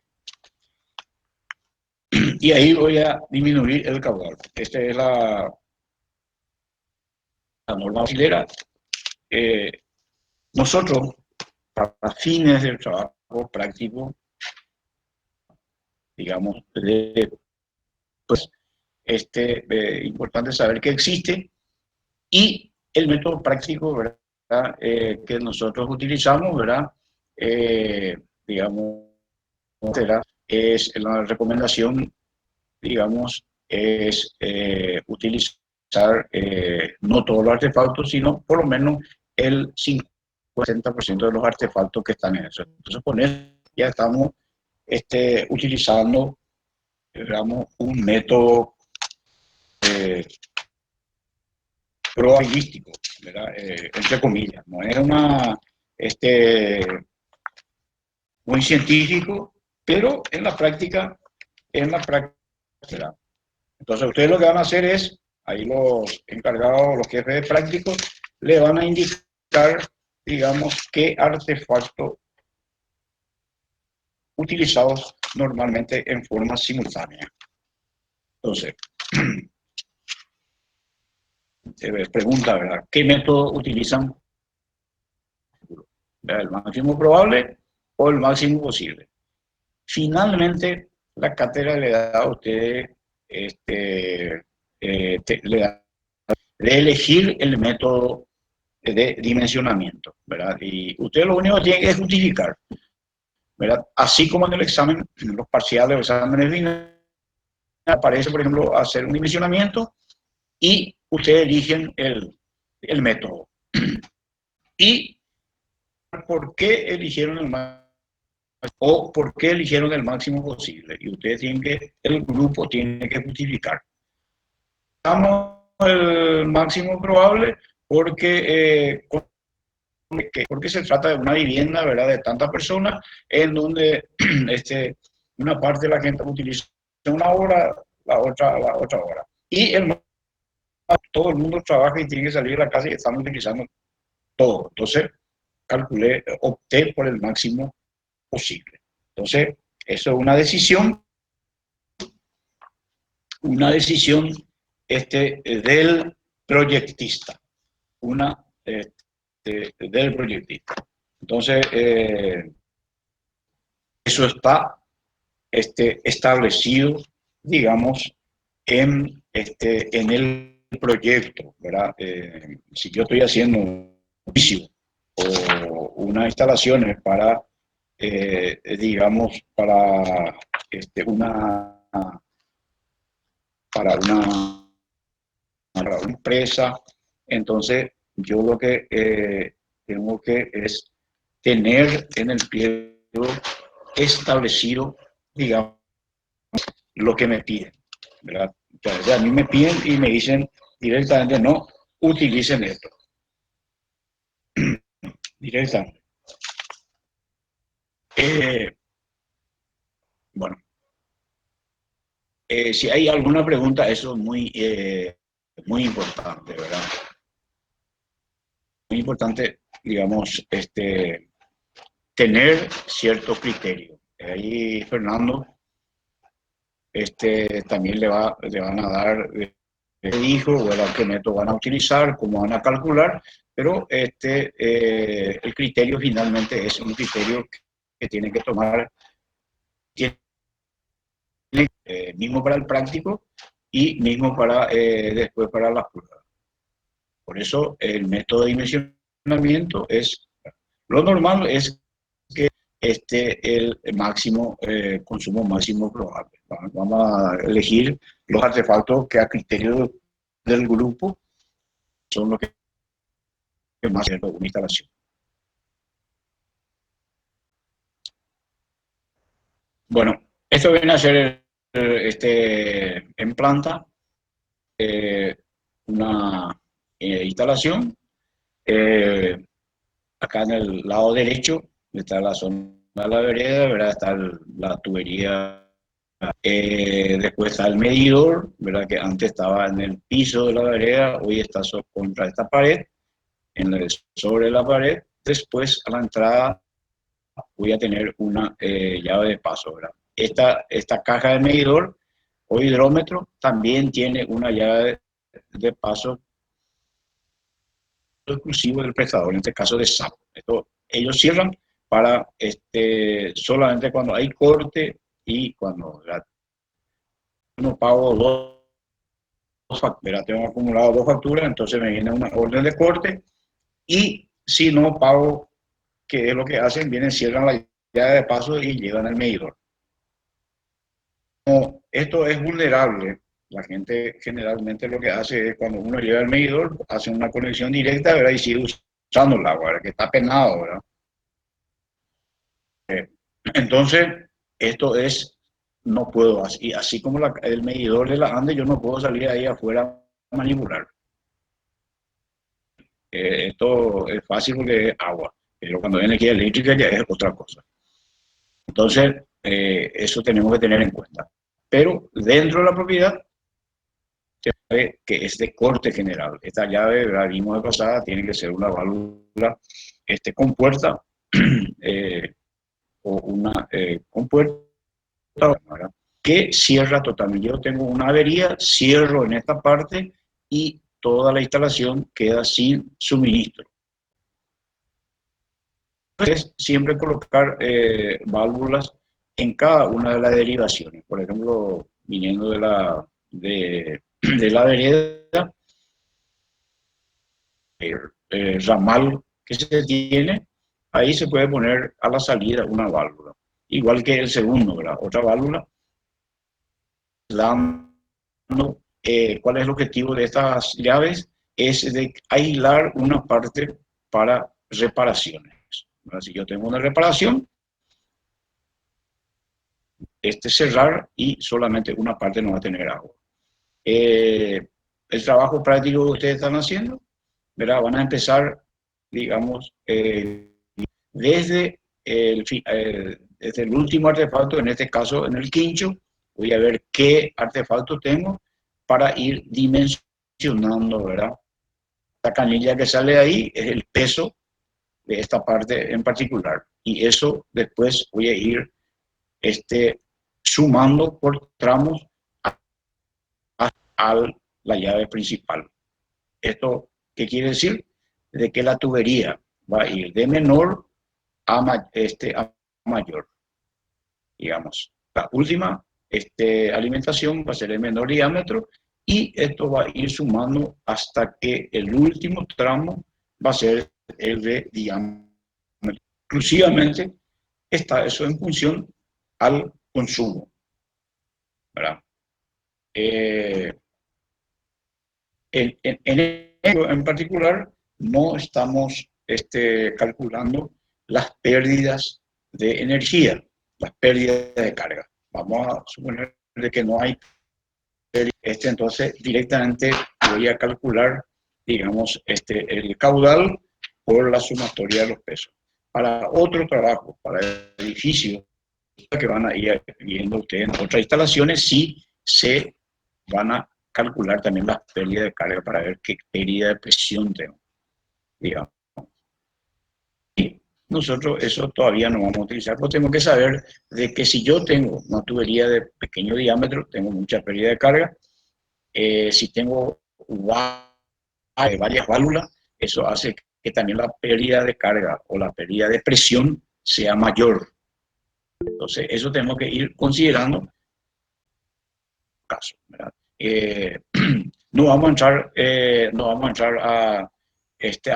Y ahí voy a disminuir el caudal. Esta es la norma brasileña. Nosotros, para fines del trabajo práctico, digamos, pues, importante saber que existe, y el método práctico, ¿verdad? Que nosotros utilizamos, ¿verdad? Digamos, es la recomendación, digamos, es utilizar no todos los artefactos, sino por lo menos el 50% de los artefactos que están en eso. Entonces, con eso ya estamos utilizando, digamos, un método probabilístico, ¿verdad? Entre comillas, no es muy científico, pero en la práctica, ¿verdad? Entonces ustedes lo que van a hacer es, ahí los encargados, los jefes prácticos, le van a indicar, digamos, qué artefactos utilizados normalmente en forma simultánea. Entonces, pregunta, ¿verdad? ¿Qué método utilizan? ¿El máximo probable o el máximo posible? Finalmente, la cátedra le da a ustedes, le da de elegir el método de dimensionamiento, ¿verdad? Y ustedes lo único que tienen que justificar, ¿verdad? Así como en el examen, en los parciales o exámenes finales, aparece, por ejemplo, hacer un dimensionamiento y ustedes eligen el método. ¿Y por qué eligieron el máximo? O por qué eligieron el máximo posible? Y ustedes tienen que, el grupo tiene que justificar. Damos el máximo probable porque se trata de una vivienda, ¿verdad?, de tantas personas, en donde una parte de la gente utiliza una hora, la otra hora. Y todo el mundo trabaja y tiene que salir de la casa y están utilizando todo. Entonces, opté por el máximo posible. Entonces, eso es una decisión del proyectista. Del proyectista. Entonces, eso está establecido, digamos, en el proyecto, ¿verdad? Si yo estoy haciendo un juicio o unas instalaciones para, digamos, para una empresa, entonces yo lo que tengo que es tener en el pliego establecido, digamos, lo que me piden, ¿verdad? Entonces, a mí me piden y me dicen directamente, no, utilicen esto. Directamente. Bueno, si hay alguna pregunta, eso es muy importante, ¿verdad? Muy importante, digamos, tener ciertos criterios. Ahí Fernando también le van a dar, dijo, ¿verdad?, qué método van a utilizar, cómo van a calcular, pero el criterio finalmente es un criterio que tiene que tomar mismo para el práctico y mismo para después para las pruebas. Por eso el método de dimensionamiento es, lo normal es que el máximo, consumo máximo probable. Vamos a elegir los artefactos que a criterio del grupo son los que más sirven una instalación. Bueno, esto viene a ser en planta una instalación. Acá en el lado derecho está la zona de la vereda, ¿verdad? Está la tubería. Después está el medidor, ¿verdad? Que antes estaba en el piso de la vereda, hoy está contra esta pared, sobre la pared. Después a la entrada voy a tener una llave de paso, ¿verdad? Esta caja de medidor o hidrómetro también tiene una llave de paso exclusivo del prestador, en este caso de SAP. Ellos cierran para solamente cuando hay corte y cuando no pago dos facturas, tengo acumulado 2 facturas, entonces me viene una orden de corte y si no pago, que es lo que hacen, vienen, cierran la llave de paso y llevan el medidor. Como esto es vulnerable, la gente generalmente lo que hace es cuando uno lleva el medidor, hace una conexión directa, ¿verdad? Y sigue usando el agua, ¿verdad? Que está penado, ¿verdad? Entonces, esto es, no puedo, así como el medidor de la ANDE, yo no puedo salir ahí afuera a manipular. Esto es fácil porque es agua, pero cuando hay energía eléctrica ya es otra cosa. Entonces, eso tenemos que tener en cuenta. Pero dentro de la propiedad, que es de corte general. Esta llave, la vimos de pasada, tiene que ser una válvula compuerta o una compuerta, ¿verdad? Que cierra totalmente. Yo tengo una avería, cierro en esta parte y toda la instalación queda sin suministro. Entonces, siempre colocar válvulas en cada una de las derivaciones. Por ejemplo, viniendo de la vereda, ramal que se tiene, ahí se puede poner a la salida una válvula. Igual que el segundo, ¿verdad? Otra válvula. ¿Cuál es el objetivo de estas llaves? Es de aislar una parte para reparaciones. ¿Verdad? Si yo tengo una reparación, cerrar y solamente una parte no va a tener agua. El trabajo práctico que ustedes están haciendo, ¿verdad? Van a empezar, digamos, desde el último artefacto, en este caso en el quincho, voy a ver qué artefacto tengo para ir dimensionando, ¿verdad? La canilla que sale de ahí es el peso de esta parte en particular. Y eso después voy a ir sumando por tramos a la llave principal. ¿Esto qué quiere decir? De que la tubería va a ir de menor a mayor. Digamos, la última alimentación va a ser de menor diámetro y esto va a ir sumando hasta que el último tramo va a ser el de diámetro. Exclusivamente está eso en función al consumo, ¿verdad? En particular, no estamos calculando las pérdidas de energía, las pérdidas de carga. Vamos a suponer de que no hay pérdidas. Entonces, directamente voy a calcular, digamos, el caudal por la sumatoria de los pesos. Para otro trabajo, para edificios que van a ir viendo ustedes en otras instalaciones, sí se van a calcular también las pérdidas de carga para ver qué pérdida de presión tengo, digamos. Y nosotros eso todavía no vamos a utilizar, pero tengo que saber de que si yo tengo una tubería de pequeño diámetro, tengo mucha pérdida de carga. Si tengo varias válvulas, eso hace que también la pérdida de carga o la pérdida de presión sea mayor. Entonces, eso tenemos que ir considerando casos, ¿verdad? No vamos a entrar, a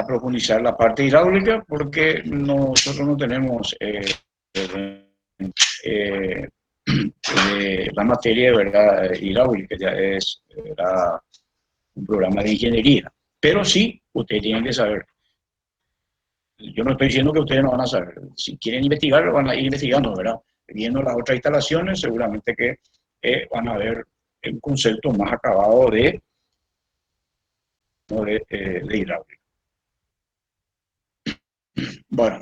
profundizar la parte hidráulica porque nosotros no tenemos la materia, ¿verdad? Hidráulica, ya es, ¿verdad?, un programa de ingeniería. Pero sí, ustedes tienen que saber. Yo no estoy diciendo que ustedes no van a saber. Si quieren investigar, van a ir investigando, ¿verdad? Viendo las otras instalaciones, seguramente que van a ver un concepto más acabado de hidráulica. Bueno,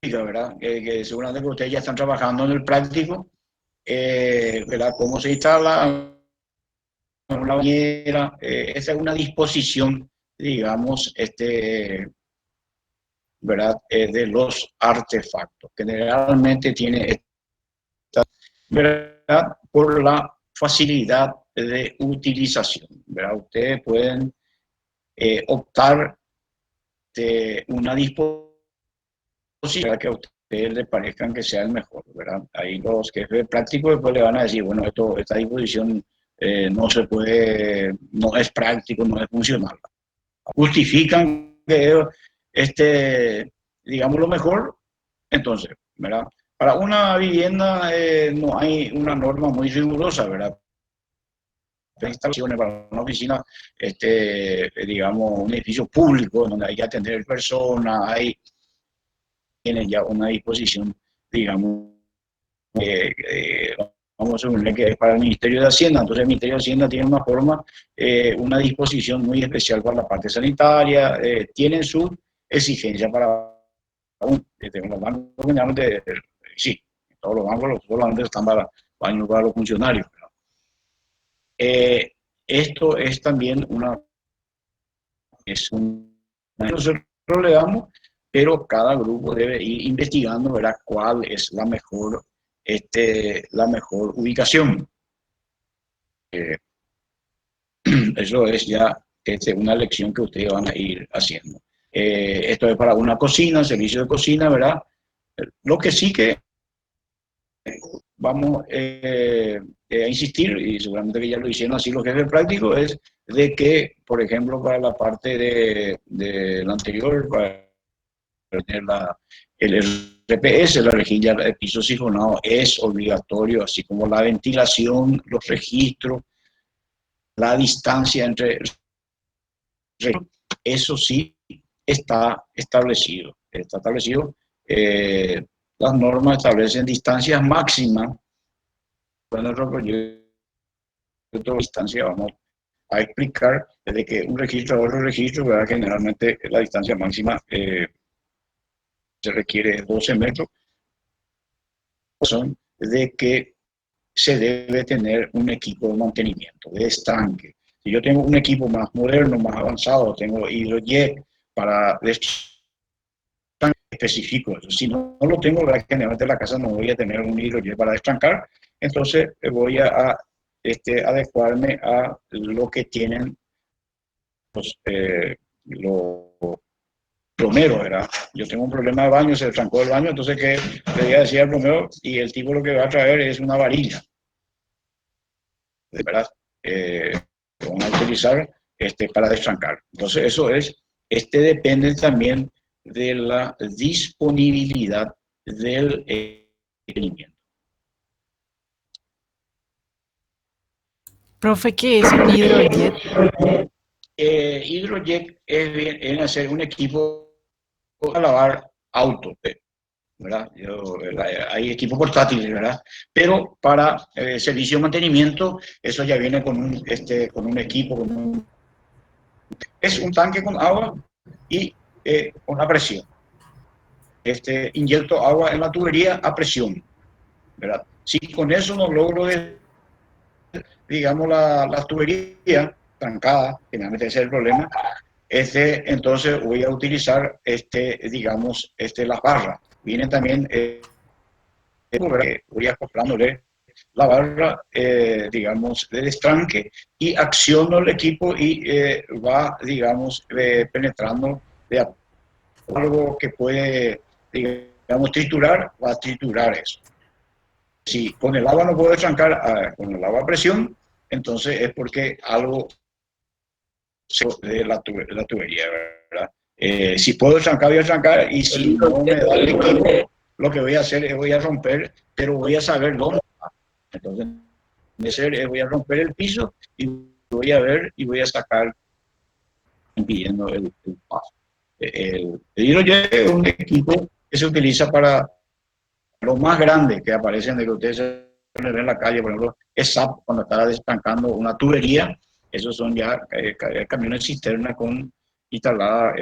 ¿verdad? Que seguramente que ustedes ya están trabajando en el práctico, ¿verdad? Cómo se instala una bañera, esa es una disposición, digamos, ¿verdad? De los artefactos. Generalmente tiene esta, ¿verdad? Por la facilidad de utilización, ¿verdad? Ustedes pueden optar de una disposición que a ustedes les parezcan que sea el mejor, ¿verdad? Ahí los jefes prácticos después le van a decir, bueno, esta disposición no se puede, no es práctico, no es funcional. Justifican que digamos, lo mejor, entonces, ¿verdad? Para una vivienda no hay una norma muy rigurosa, ¿verdad? Instalaciones para una oficina, digamos, un edificio público donde hay que atender personas, tienen ya una disposición, digamos, vamos a suponer que es para el Ministerio de Hacienda. Entonces el Ministerio de Hacienda tiene una forma, una disposición muy especial para la parte sanitaria, tienen su exigencia para los bancos, generalmente, sí, todos los bancos solamente están para baños para los funcionarios. Esto es también nosotros le damos, pero cada grupo debe ir investigando, ¿verdad?, cuál es la mejor ubicación. Eso es ya una lección que ustedes van a ir haciendo. Esto es para una cocina, servicio de cocina, ¿verdad? Lo que sí que vamos a insistir, y seguramente que ya lo hicieron así los jefes prácticos, es de que, por ejemplo, para la parte de lo anterior, para tener el RPS, la rejilla de piso sifonado, es obligatorio, así como la ventilación, los registros, la distancia entre... Eso sí está establecido. Está establecido. Las normas establecen distancias máximas. En nuestro proyecto de distancia vamos a explicar desde que un registro a otro registro, ¿verdad? Generalmente la distancia máxima se requiere 12 metros. Son de que se debe tener un equipo de mantenimiento, de estanque. Si yo tengo un equipo más moderno, más avanzado, tengo hidrojet para específico. Si no lo tengo, generalmente en la casa no voy a tener un hidrojet para destancar, entonces voy a adecuarme a lo que tienen los plomeros, ¿verdad? Yo tengo un problema de baño, se trancó el baño, entonces ¿qué le voy a decir al plomero? Y el tipo lo que va a traer es una varilla, ¿verdad? Van a utilizar para destrancar. Entonces eso es, depende también de la disponibilidad del equipamiento. Profe, ¿qué es un hidrojet? Hidrojet es hacer un equipo para lavar autos, ¿verdad? Hay equipos portátiles, ¿verdad? Pero para servicio de mantenimiento, eso ya viene con un equipo, es un tanque con agua y con la presión. Inyecto agua en la tubería a presión, ¿verdad? Si con eso no logro, digamos, la tubería trancada, generalmente ese es el problema, entonces voy a utilizar, digamos, las barras. Vienen también, voy acoplándole la barra, digamos, de destranque y acciono el equipo y va, digamos, penetrando de algo que puede, digamos, triturar, va a triturar eso. si con el agua no puedo estancar con el agua a presión, entonces es porque algo de la tubería, ¿verdad? Si puedo estancar, voy a estancar, y si no me da el equipo, lo que voy a hacer es voy a romper, pero voy a saber dónde va. Entonces, voy a romper el piso y voy a ver y voy a sacar impidiendo el paso. El hidrojet es un equipo que se utiliza para los más grandes que aparecen de que ustedes ven en la calle, por ejemplo, es SAP cuando está destancando una tubería. Esos son ya camiones cisterna con instalada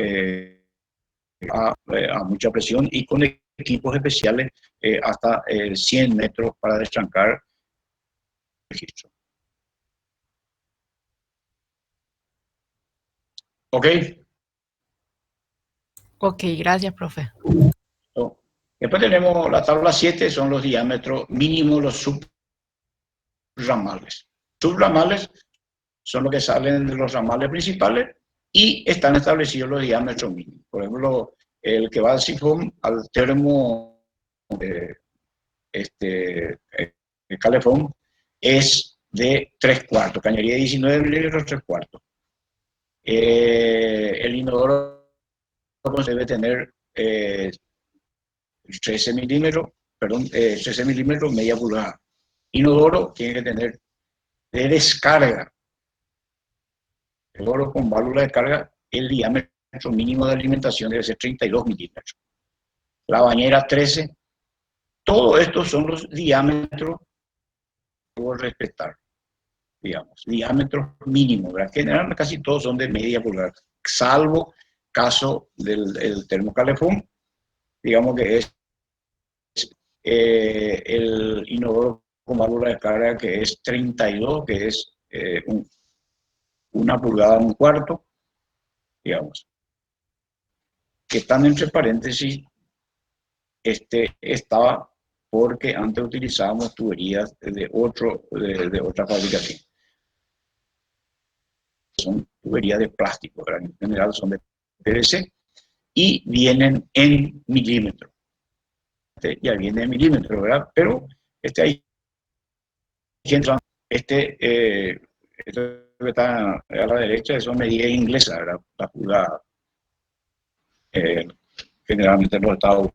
a mucha presión y con equipos especiales hasta 100 metros para destrancar el registro. ¿Ok? Ok, gracias, profe. Después tenemos la tabla 7, son los diámetros mínimos, los subramales. Subramales son los que salen de los ramales principales y están establecidos los diámetros mínimos. Por ejemplo, el que va al sifón, al termo calefón, es de 3/4, cañería de 19 milímetros, 3/4. El inodoro debe tener 13 milímetros, perdón, 13 milímetros, media pulgada. Inodoro tiene que tener de descarga, el oro con válvula de carga, el diámetro mínimo de alimentación debe ser 32 milímetros. La bañera 13. Todo esto son los diámetros que debo respetar, digamos, diámetros mínimos, ¿verdad? Generalmente casi todos son de media pulgada, salvo caso del termocalefón, digamos que es el inodoro con válvula de carga, que es 32, que es una pulgada, 1/4, digamos. Que están entre paréntesis, estaba porque antes utilizábamos tuberías de otra fabricación. Son tuberías de plástico, ¿verdad? En general son de PVC y vienen en milímetros. Ya viene en milímetros, ¿verdad? Pero ahí esto que está a la derecha, son medidas inglesas, ¿verdad? La pulgada. Generalmente en los Estados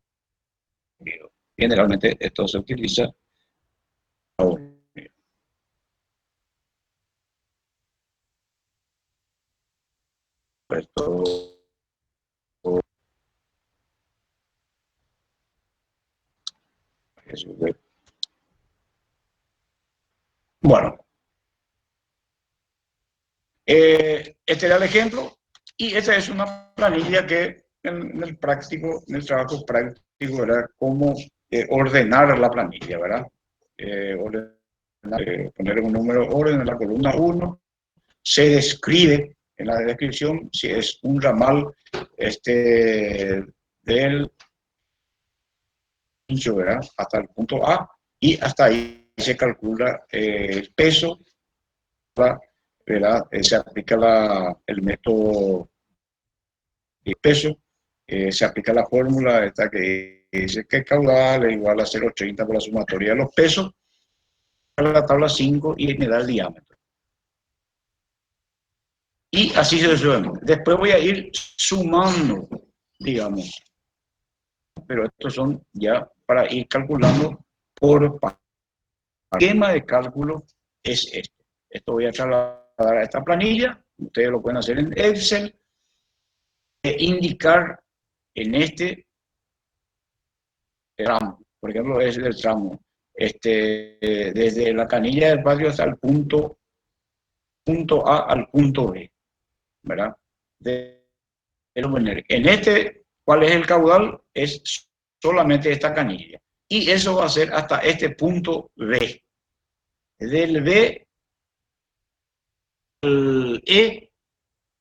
Unidos. Generalmente esto se utiliza en Estados Unidos. Bueno, este era el ejemplo y esta es una planilla que en el trabajo práctico, ¿verdad? Cómo ordenar la planilla, ¿verdad? Poner un número orden en la columna 1, se describe en la descripción si es un ramal del inicio, ¿verdad? Hasta el punto A, y hasta ahí se calcula el peso, ¿verdad? Se aplica el método de peso, se aplica la fórmula esta que dice que el caudal es igual a 0,30 por la sumatoria de los pesos, la tabla 5, y me da el diámetro. Y así sucesivamente. Después voy a ir sumando, digamos. Pero estos son ya para ir calculando por paso. El esquema de cálculo es esto. Esto voy a trasladar a esta planilla. Ustedes lo pueden hacer en Excel. Indicar en este tramo. Por ejemplo, es el tramo. Desde la canilla del patio hasta el punto A al punto B, ¿verdad? En ¿cuál es el caudal? Es solamente esta canilla. Y eso va a ser hasta este punto B. Del B al E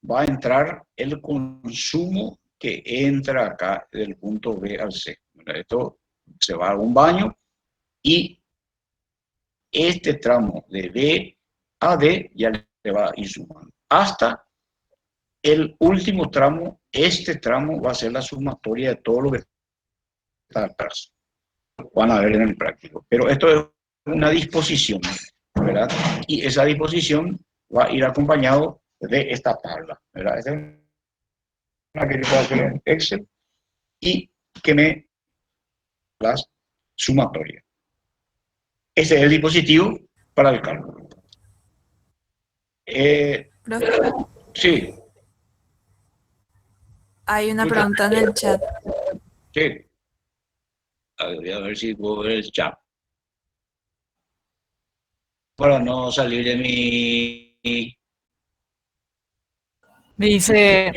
va a entrar el consumo que entra acá del punto B al C. Esto se va a un baño y este tramo de B a D ya le va a ir sumando. Hasta el último tramo, este tramo va a ser la sumatoria de todo lo que está atrás. Van a ver en el práctico. Pero esto es una disposición, ¿verdad? Y esa disposición va a ir acompañado de esta tabla, ¿verdad? Esta es una que yo puedo hacer en Excel y que me las sumatorias. Ese es el dispositivo para el cálculo. Profe, Sí, hay una pregunta en el chat. sí. Voy a ver si puedo ver el chat. Para no salir de mi... Dice,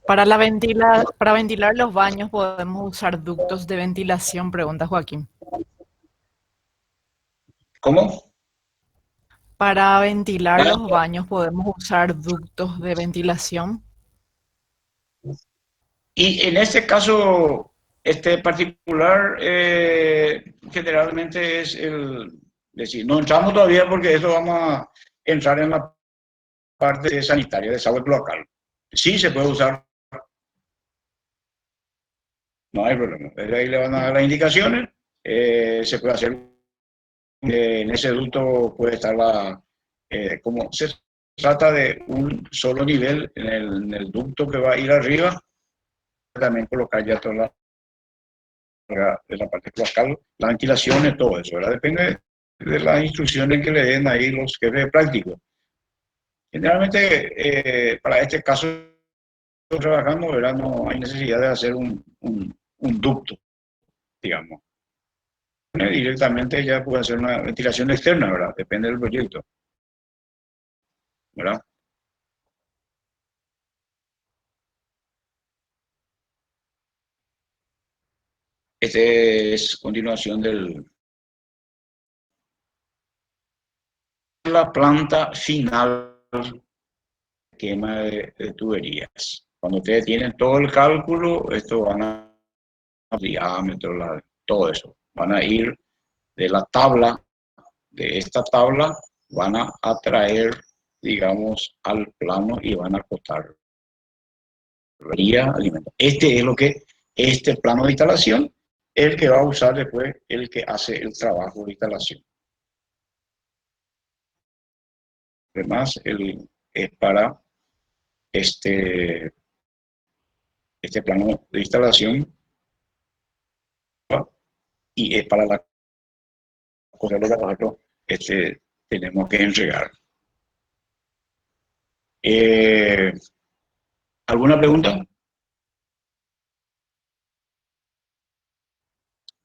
para ventilar los baños podemos usar ductos de ventilación, pregunta Joaquín. ¿Cómo? Para ventilar Ah, los baños podemos usar ductos de ventilación. y en este caso, este particular, generalmente es el... Decir, no entramos todavía porque eso vamos a entrar en la parte sanitaria, de desagüe cloacal. Sí se puede usar, no hay problema. Ahí le van a dar las indicaciones, se puede hacer, en ese ducto puede estar como se trata de un solo nivel en el ducto que va a ir arriba, también colocar ya toda de la parte cloacal, la ventilación y todo eso, ¿verdad? Depende de las instrucciones que le den ahí los jefes prácticos. Generalmente, para este caso, trabajando, ¿verdad? No hay necesidad de hacer un ducto, digamos. Directamente ya puede hacer una ventilación externa, ¿verdad? Depende del proyecto, ¿verdad? Este es continuación de la planta final quema de tuberías. Cuando ustedes tienen todo el cálculo, esto van a diámetro, todo eso. Van a ir de la tabla, de esta tabla, van a atraer, digamos, al plano y van a acotar. Este es lo que, este plano de instalación, el que va a usar después el que hace el trabajo de instalación. Además, es para este plano de instalación y es para la cosa de nosotros tenemos que entregar. ¿Alguna pregunta?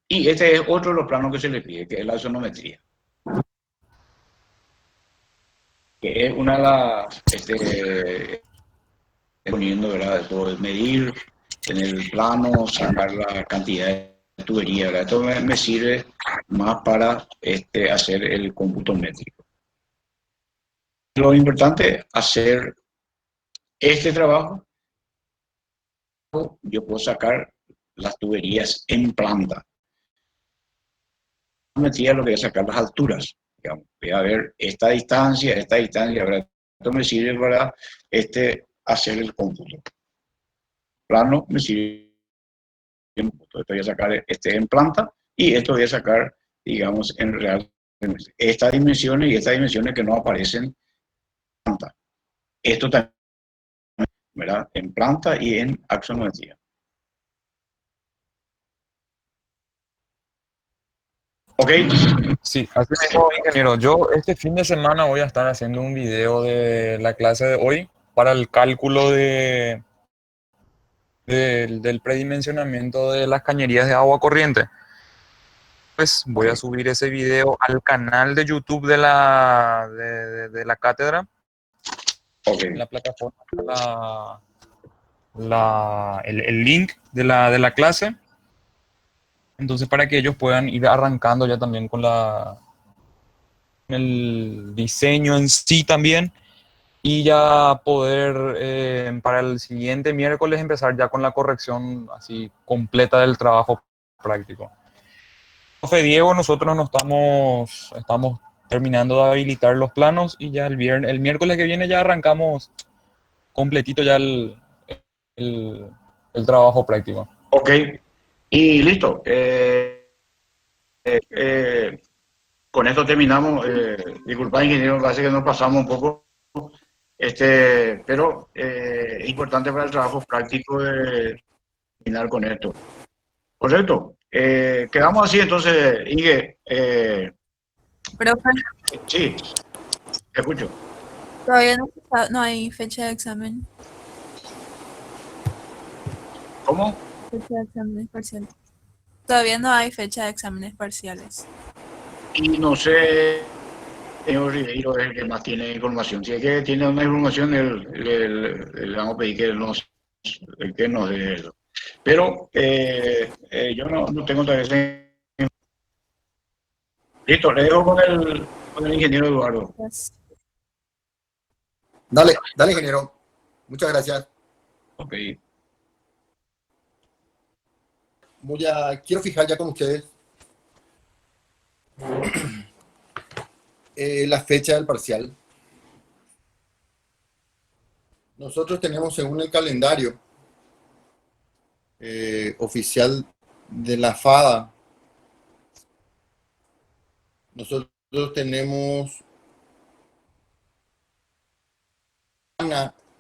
Y este es otro de los planos que se le pide, que es la isonometría. Que es una de las, poniendo, ¿verdad? De todo, medir, tener el plano, sacar la cantidad de tubería, ¿verdad? Esto me sirve más para hacer el cómputo métrico. Lo importante es hacer este trabajo, yo puedo sacar las tuberías en planta. Metía lo que voy a sacar las alturas, digamos. Voy a ver esta distancia, ¿verdad? Esto me sirve para hacer el cómputo. Plano me sirve. Esto voy a sacar en planta y esto voy a sacar, digamos, en real. Estas dimensiones y estas dimensiones que no aparecen en planta. Esto también, ¿verdad? En planta y en axonometría. ¿Ok? Sí, así mismo, ingeniero. Yo este fin de semana voy a estar haciendo un video de la clase de hoy para el cálculo del predimensionamiento de las cañerías de agua corriente. Pues voy a subir ese video al canal de YouTube de la cátedra, Okay. en la plataforma, el link de la clase. Entonces, para que ellos puedan ir arrancando ya también con el diseño en sí también, y ya poder para el siguiente miércoles empezar ya con la corrección así completa del trabajo práctico. Profe Diego, nosotros nos estamos terminando de habilitar los planos y ya el miércoles que viene ya arrancamos completito ya el, el trabajo práctico. Ok. Y listo. Eh, con esto terminamos. Disculpa, ingeniero, me parece que nos pasamos un poco. Pero es importante para el trabajo práctico de terminar con esto. ¿Correcto? Quedamos así entonces, Inge. Profe, Sí, te escucho. todavía no hay fecha de examen. ¿Cómo? Fecha de exámenes parciales. Todavía no hay fecha de exámenes parciales. Y no sé, señor Ribeiro es el que más tiene información. Si es que tiene una información, le vamos a pedir que nos dé eso. Pero yo no tengo todavía ese. Listo, le dejo con el ingeniero Eduardo. Gracias. Dale, dale, ingeniero. Muchas gracias. Ok. Quiero fijar ya con ustedes la fecha del parcial. Nosotros tenemos, según el calendario oficial de la FADA, nosotros tenemos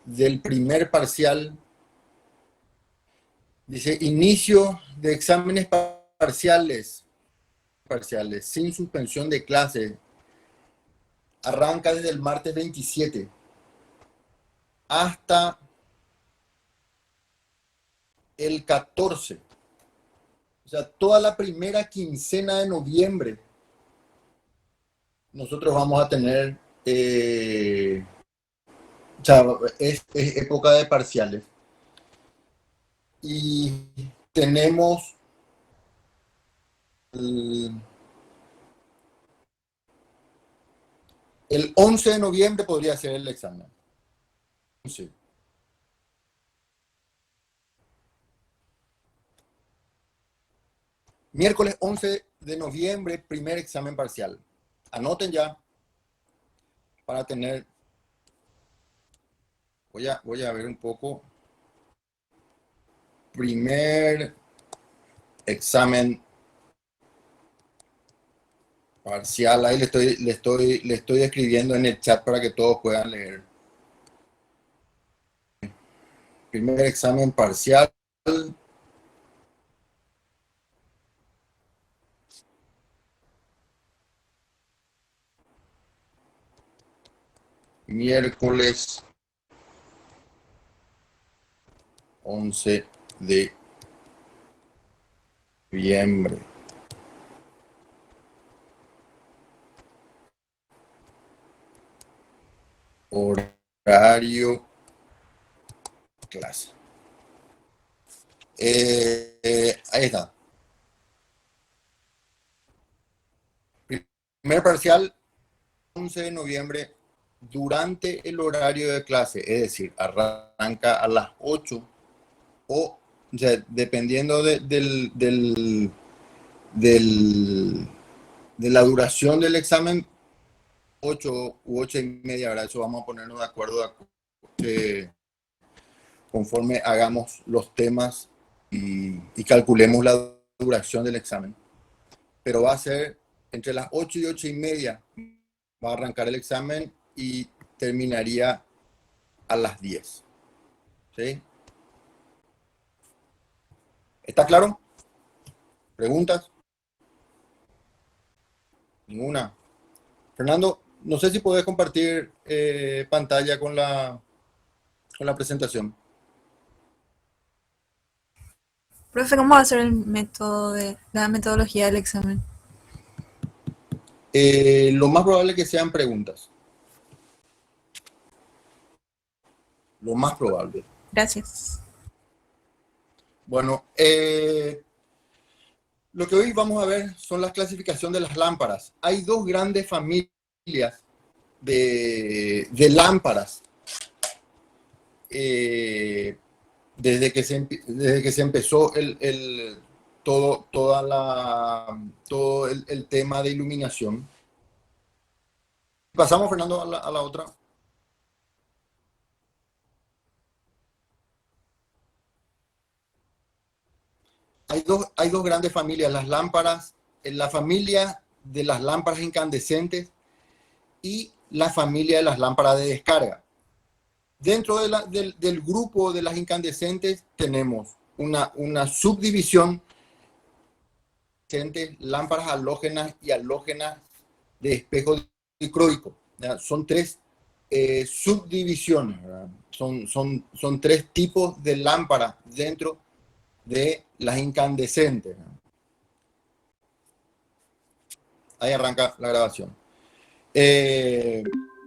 del primer parcial. Dice, inicio de exámenes parciales sin suspensión de clase. Arranca desde el martes 27 hasta el 14. O sea, toda la primera quincena de noviembre nosotros vamos a tener, o sea, es época de parciales. Y tenemos el 11 de noviembre podría ser el examen. Sí. Miércoles 11 de noviembre, primer examen parcial. Anoten ya para tener... Voy a ver un poco. Primer examen parcial. Ahí le estoy escribiendo en el chat para que todos puedan leer. Primer examen parcial. Miércoles 11 de noviembre. Horario clase. Ahí está. Primer parcial, 11 de noviembre, durante el horario de clase, es decir, arranca a las 8 o sea, dependiendo de la duración del examen, 8 u 8 y media, ¿verdad? Eso vamos a ponernos de acuerdo conforme hagamos los temas y calculemos la duración del examen. Pero va a ser entre las 8 y 8 y media, va a arrancar el examen y terminaría a las 10. ¿Sí? ¿Está claro? ¿Preguntas? Ninguna. Fernando, no sé si podés compartir pantalla con la presentación. Profe, ¿cómo va a ser el método la metodología del examen? Lo más probable es que sean preguntas. Lo más probable. Gracias. Bueno, lo que hoy vamos a ver son las clasificaciones de las lámparas. Hay dos grandes familias de lámparas. Desde que se empezó todo el tema de iluminación. Pasamos, Fernando, a la otra. Hay dos grandes familias, las lámparas. En la familia de las lámparas incandescentes y la familia de las lámparas de descarga. Dentro del grupo de las incandescentes tenemos una subdivisión, lámparas halógenas y halógenas de espejo dicroico. Son tres subdivisiones, ¿verdad? Son tres tipos de lámparas dentro de las incandescentes. Ahí arranca la grabación.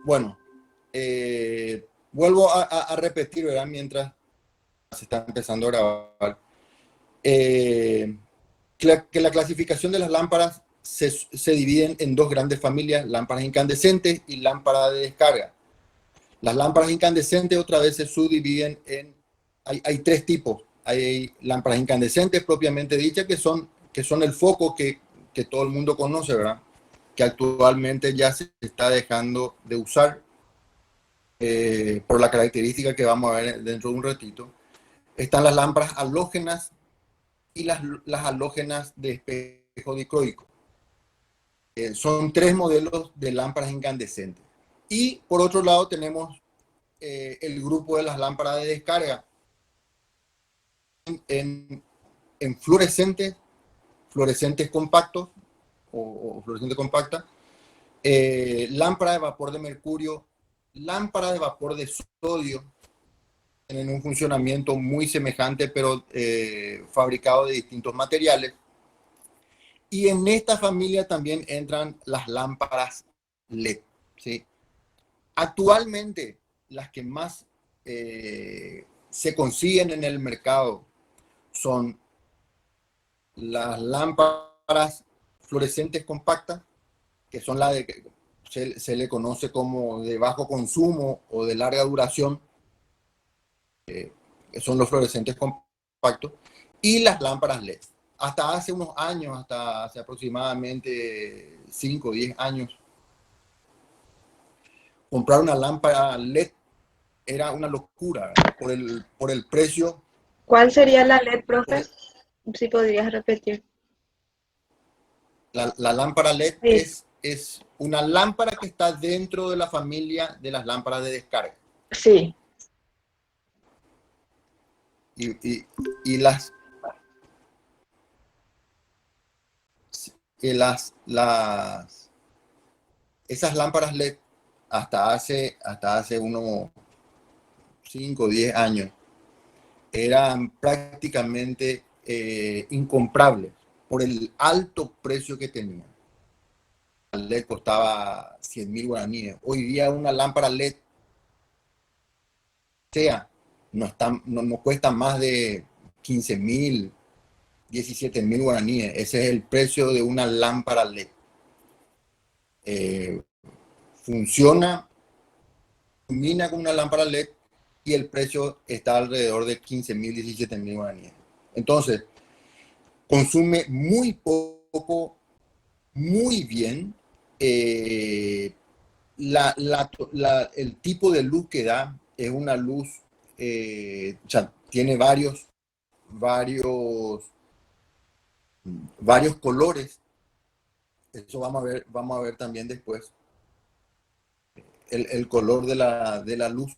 Bueno, vuelvo a repetir, ¿verdad? Mientras se está empezando a grabar. Que la clasificación de las lámparas se dividen en dos grandes familias, lámparas incandescentes y lámparas de descarga. Las lámparas incandescentes otra vez se subdividen hay tres tipos. Hay lámparas incandescentes propiamente dichas, que son el foco que todo el mundo conoce, ¿verdad? Que actualmente ya se está dejando de usar por la característica que vamos a ver dentro de un ratito. Están las lámparas halógenas y las halógenas de espejo dicroico. Son tres modelos de lámparas incandescentes. Y por otro lado tenemos el grupo de las lámparas de descarga en fluorescentes compactos o fluorescente compacta, lámpara de vapor de mercurio, lámpara de vapor de sodio, tienen un funcionamiento muy semejante, pero fabricado de distintos materiales. Y en esta familia también entran las lámparas LED, ¿sí? Actualmente, las que más se consiguen en el mercado son las lámparas fluorescentes compactas, que son las de se le conoce como de bajo consumo o de larga duración, que son los fluorescentes compactos, y las lámparas LED. Hasta hace unos años, hasta hace aproximadamente 5 o 10 años, comprar una lámpara LED era una locura por el precio. ¿Cuál sería la LED, profe? Si podrías repetir. La lámpara LED Sí. es una lámpara que está dentro de la familia de las lámparas de descarga. Sí. Y esas lámparas LED hasta hace unos 5 o 10 años eran prácticamente incomprables por el alto precio que tenían. La LED costaba 100.000 guaraníes. Hoy día una lámpara LED no cuesta más de 15.000, 17.000 guaraníes. Ese es el precio de una lámpara LED. Funciona, ilumina con una lámpara LED y el precio está alrededor de 15.000, 17.000 guaraníes. Entonces, consume muy poco, muy bien. El tipo de luz que da es una luz, tiene varios colores. Eso vamos a ver también después. El color de la luz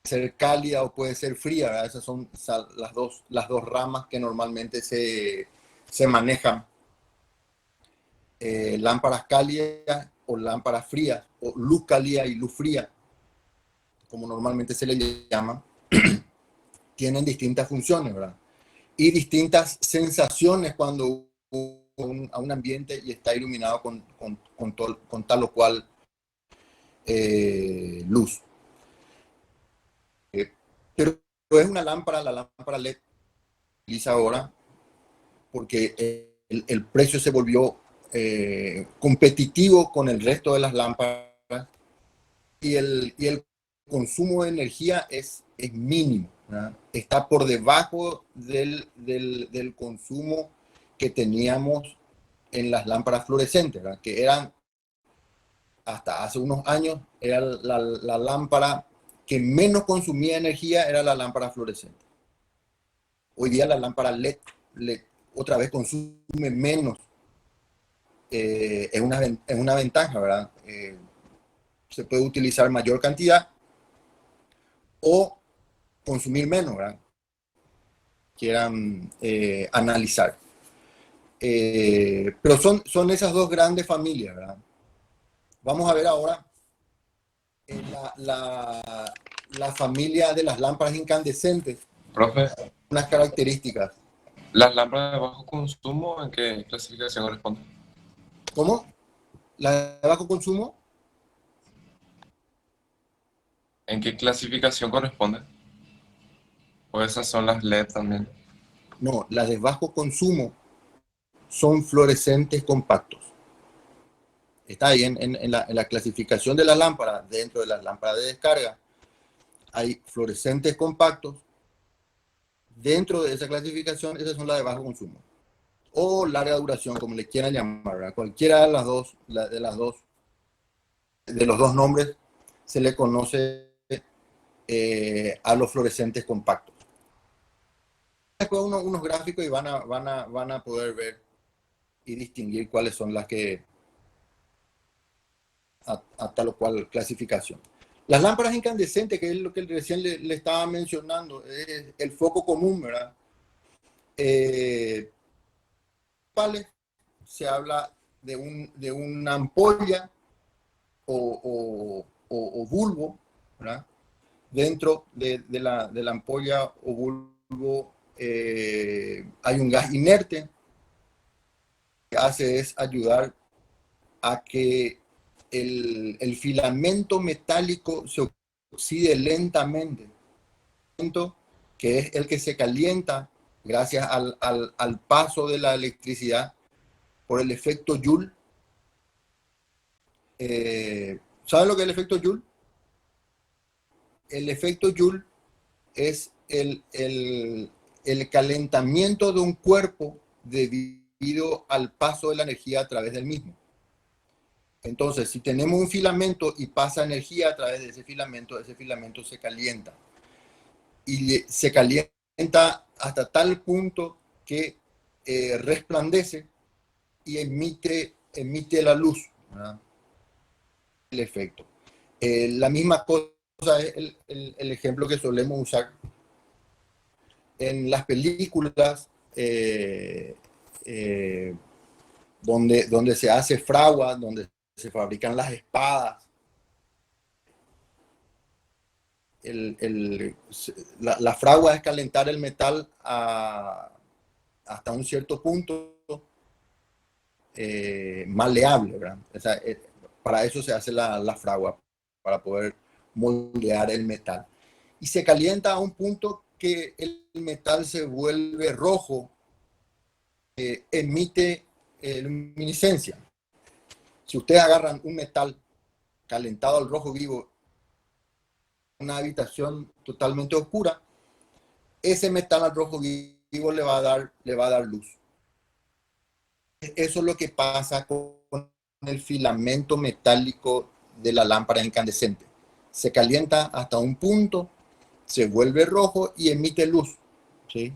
puede ser cálida o puede ser fría, ¿verdad? Esas son las dos ramas que normalmente se manejan. Lámparas cálidas o lámparas frías, o luz cálida y luz fría, como normalmente se le llama, tienen distintas funciones, ¿verdad? Y distintas sensaciones cuando a un ambiente y está iluminado con tal o cual luz. Pero es una lámpara, la lámpara LED se utiliza ahora porque el precio se volvió competitivo con el resto de las lámparas y el consumo de energía es mínimo, ¿verdad? Está por debajo del consumo que teníamos en las lámparas fluorescentes, ¿verdad? Que eran, hasta hace unos años, era la lámpara que menos consumía energía, era la lámpara fluorescente. Hoy día la lámpara LED otra vez consume menos es una ventaja, ¿verdad? Se puede utilizar mayor cantidad o consumir menos, ¿verdad? Quieran analizar. Pero son esas dos grandes familias, ¿verdad? Vamos a ver ahora la familia de las lámparas incandescentes. Profe, Unas características. ¿las lámparas de bajo consumo en qué clasificación corresponden? ¿Cómo? ¿La de bajo consumo? ¿En qué clasificación corresponden? ¿O esas son las LED también? No, las de bajo consumo son fluorescentes compactos. Está ahí en la clasificación de las lámparas, dentro de las lámparas de descarga, hay fluorescentes compactos. Dentro de esa clasificación, esas son las de bajo consumo. O larga duración, como le quieran llamar, ¿verdad? Cualquiera de los dos nombres se le conoce a los fluorescentes compactos. Después unos gráficos y van a poder ver y distinguir cuáles son las que a tal o cual clasificación. Las lámparas incandescentes, que es lo que recién le estaba mencionando, es el foco común, ¿verdad? Se habla de una ampolla o bulbo, ¿verdad? Dentro de la ampolla o bulbo hay un gas inerte. Lo que hace es ayudar a que el filamento metálico se oxide lentamente, que es el que se calienta gracias al paso de la electricidad por el efecto Joule. ¿Saben lo que es el efecto Joule? El efecto Joule es el calentamiento de un cuerpo debido al paso de la energía a través del mismo. Entonces, si tenemos un filamento y pasa energía a través de ese filamento se calienta. Y se calienta hasta tal punto que resplandece y emite la luz, ¿verdad? El efecto. La misma cosa es el ejemplo que solemos usar en las películas donde se hace fragua, donde se fabrican las espadas. La fragua es calentar el metal hasta un cierto punto maleable, ¿verdad? O sea, para eso se hace la fragua, para poder moldear el metal. Y se calienta a un punto que el metal se vuelve rojo, emite luminiscencia. Si ustedes agarran un metal calentado al rojo vivo en una habitación totalmente oscura, ese metal al rojo vivo le va a dar luz. Eso es lo que pasa con el filamento metálico de la lámpara incandescente. Se calienta hasta un punto, se vuelve rojo y emite luz, ¿sí?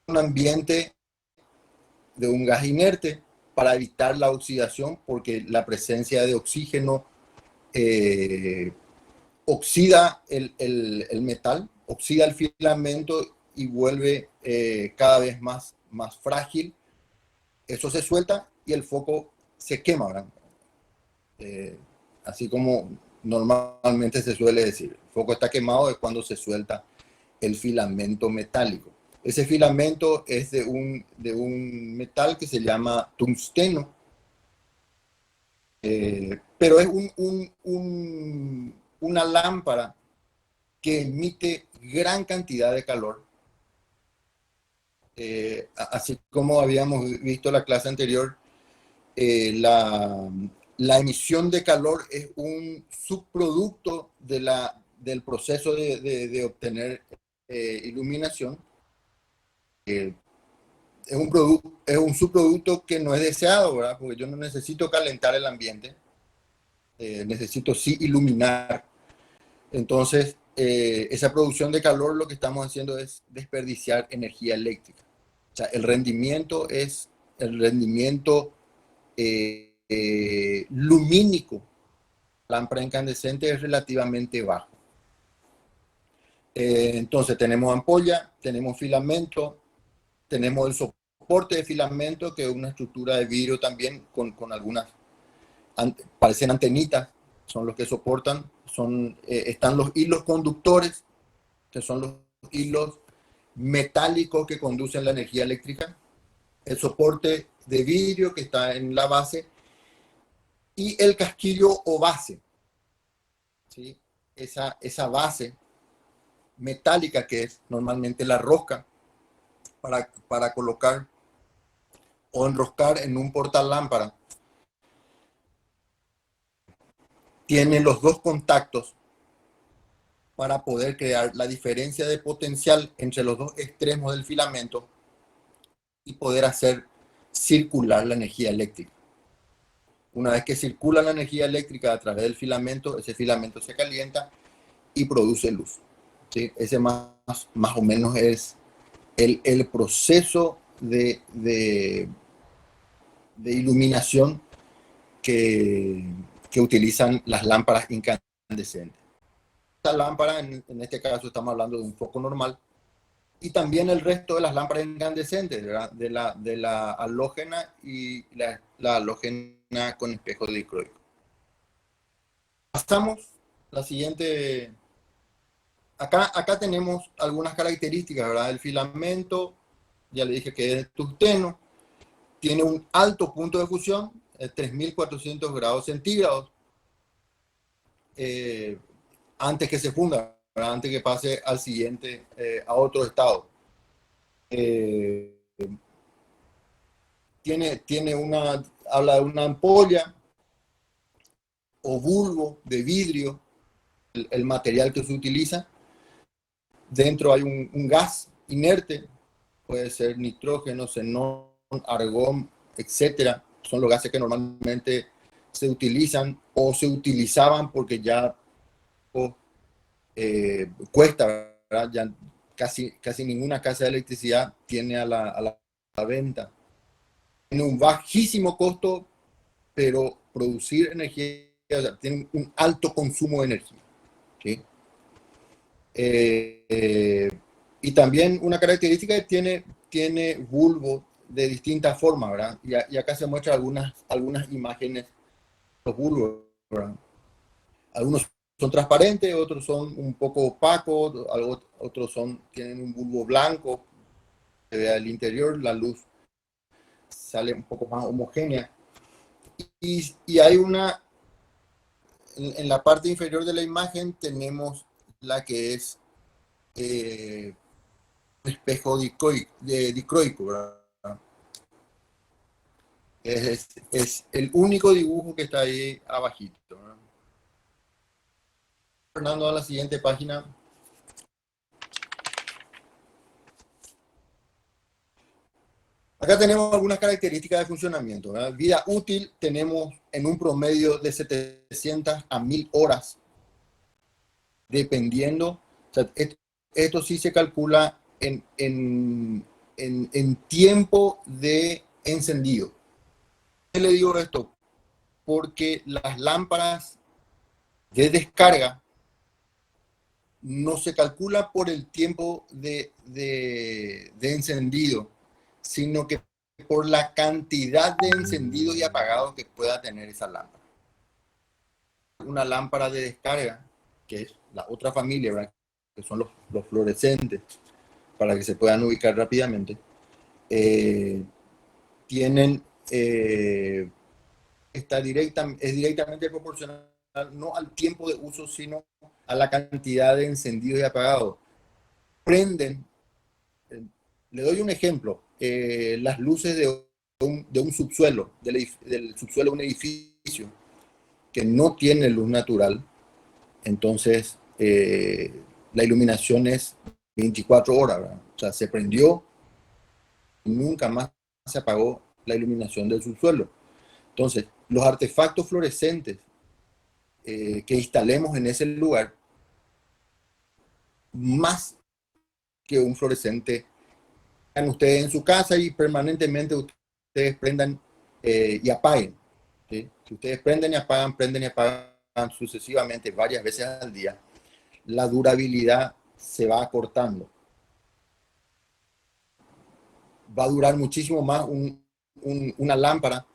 Un ambiente de un gas inerte para evitar la oxidación, porque la presencia de oxígeno oxida el metal, oxida el filamento y vuelve cada vez más frágil. Eso se suelta y el foco se quema, ¿verdad? Así como normalmente se suele decir. El foco está quemado es cuando se suelta el filamento metálico. Ese filamento es de un metal que se llama tungsteno, pero es una lámpara que emite gran cantidad de calor. Así como habíamos visto en la clase anterior, la emisión de calor es un subproducto del proceso de obtener iluminación. Es un subproducto que no es deseado, ¿verdad? Porque yo no necesito calentar el ambiente, necesito sí iluminar. Entonces, esa producción de calor lo que estamos haciendo es desperdiciar energía eléctrica. O sea, el rendimiento es el rendimiento lumínico, lámpara incandescente, es relativamente bajo. Entonces tenemos ampolla, tenemos filamento, tenemos el soporte de filamento, que es una estructura de vidrio también con algunas, parecen antenitas, son los que soportan, están los hilos conductores, que son los hilos metálicos que conducen la energía eléctrica, el soporte de vidrio que está en la base y el casquillo o base, ¿sí? Esa base metálica que es normalmente la rosca para colocar o enroscar en un portalámpara, tiene los dos contactos para poder crear la diferencia de potencial entre los dos extremos del filamento y poder hacer circular la energía eléctrica. Una vez que circula la energía eléctrica a través del filamento, ese filamento se calienta y produce luz, ¿sí? Ese más o menos es el proceso de iluminación que utilizan las lámparas incandescentes. Esta lámpara, en este caso estamos hablando de un foco normal, y también el resto de las lámparas incandescentes, ¿verdad? de la halógena y la halógena con espejo dicroico. Pasamos la siguiente. Acá tenemos algunas características, ¿verdad? El filamento, ya le dije que es tungsteno, tiene un alto punto de fusión, 3.400 grados centígrados, antes que se funda, ¿verdad? Antes que pase al siguiente, a otro estado. Habla de una ampolla o bulbo de vidrio, el material que se utiliza. Dentro hay un gas inerte, puede ser nitrógeno, xenón, argón, etcétera. Son los gases que normalmente se utilizan o se utilizaban porque ya cuesta, ¿verdad? Ya casi ninguna casa de electricidad tiene a la venta. Tiene un bajísimo costo, pero producir energía, o sea, tiene un alto consumo de energía, ¿sí? Y también una característica es que tiene bulbo de distintas formas, ¿verdad? Y acá se muestran algunas imágenes de los bulbos, ¿verdad? Algunos son transparentes, otros son un poco opacos, otros tienen un bulbo blanco, se ve al interior, la luz sale un poco más homogénea. Y hay en la parte inferior de la imagen tenemos la que es un espejo dicroico, ¿verdad? Es el único dibujo que está ahí abajito, ¿verdad? Fernando, a la siguiente página. Acá tenemos algunas características de funcionamiento, ¿verdad? Vida útil tenemos en un promedio de 700 a 1000 horas, dependiendo. O sea, esto sí se calcula en tiempo de encendido. ¿Por qué le digo esto? Porque las lámparas de descarga no se calcula por el tiempo de encendido, sino que por la cantidad de encendido y apagado que pueda tener esa lámpara. Una lámpara de descarga, que es la otra familia, ¿verdad? Que son los fluorescentes, para que se puedan ubicar rápidamente, es directamente proporcional no al tiempo de uso, sino a la cantidad de encendido y apagado. Prenden, le doy un ejemplo, las luces de un subsuelo, del subsuelo de un edificio que no tiene luz natural, entonces la iluminación es 24 horas, ¿verdad? O sea, se prendió y nunca más se apagó la iluminación del subsuelo. Entonces, los artefactos fluorescentes que instalemos en ese lugar, más que un fluorescente, ustedes en su casa y permanentemente ustedes prendan y apaguen. ¿Sí? Si ustedes prenden y apagan sucesivamente varias veces al día, la durabilidad se va acortando. Va a durar muchísimo más una lámpara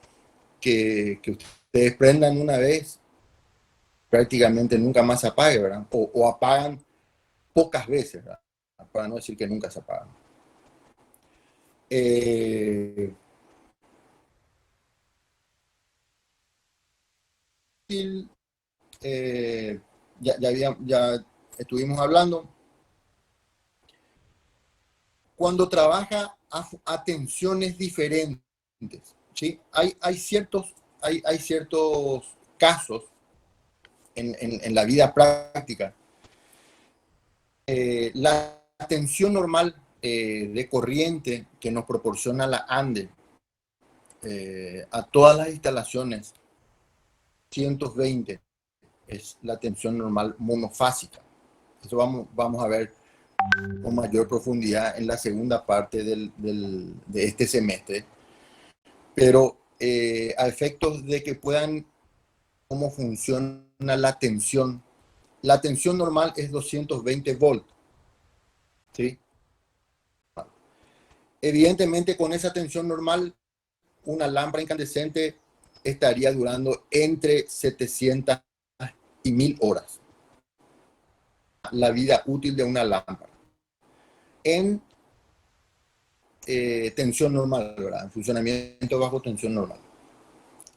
que ustedes prendan una vez, prácticamente nunca más se apague, ¿verdad? O apagan pocas veces, ¿verdad? Para no decir que nunca se apagan. Ya estuvimos hablando. Cuando trabaja a tensiones diferentes, ¿sí? Hay ciertos casos en la vida práctica. La tensión normal de corriente que nos proporciona la ANDE a todas las instalaciones, 120 es la tensión normal monofásica. Eso vamos a ver con mayor profundidad en la segunda parte de este semestre. Pero a efectos de que puedan cómo funciona la tensión normal es 220 volts. ¿Sí? Evidentemente, con esa tensión normal, una lámpara incandescente estaría durando entre 700 y 1000 horas. La vida útil de una lámpara. En tensión normal, ¿verdad? En funcionamiento bajo tensión normal.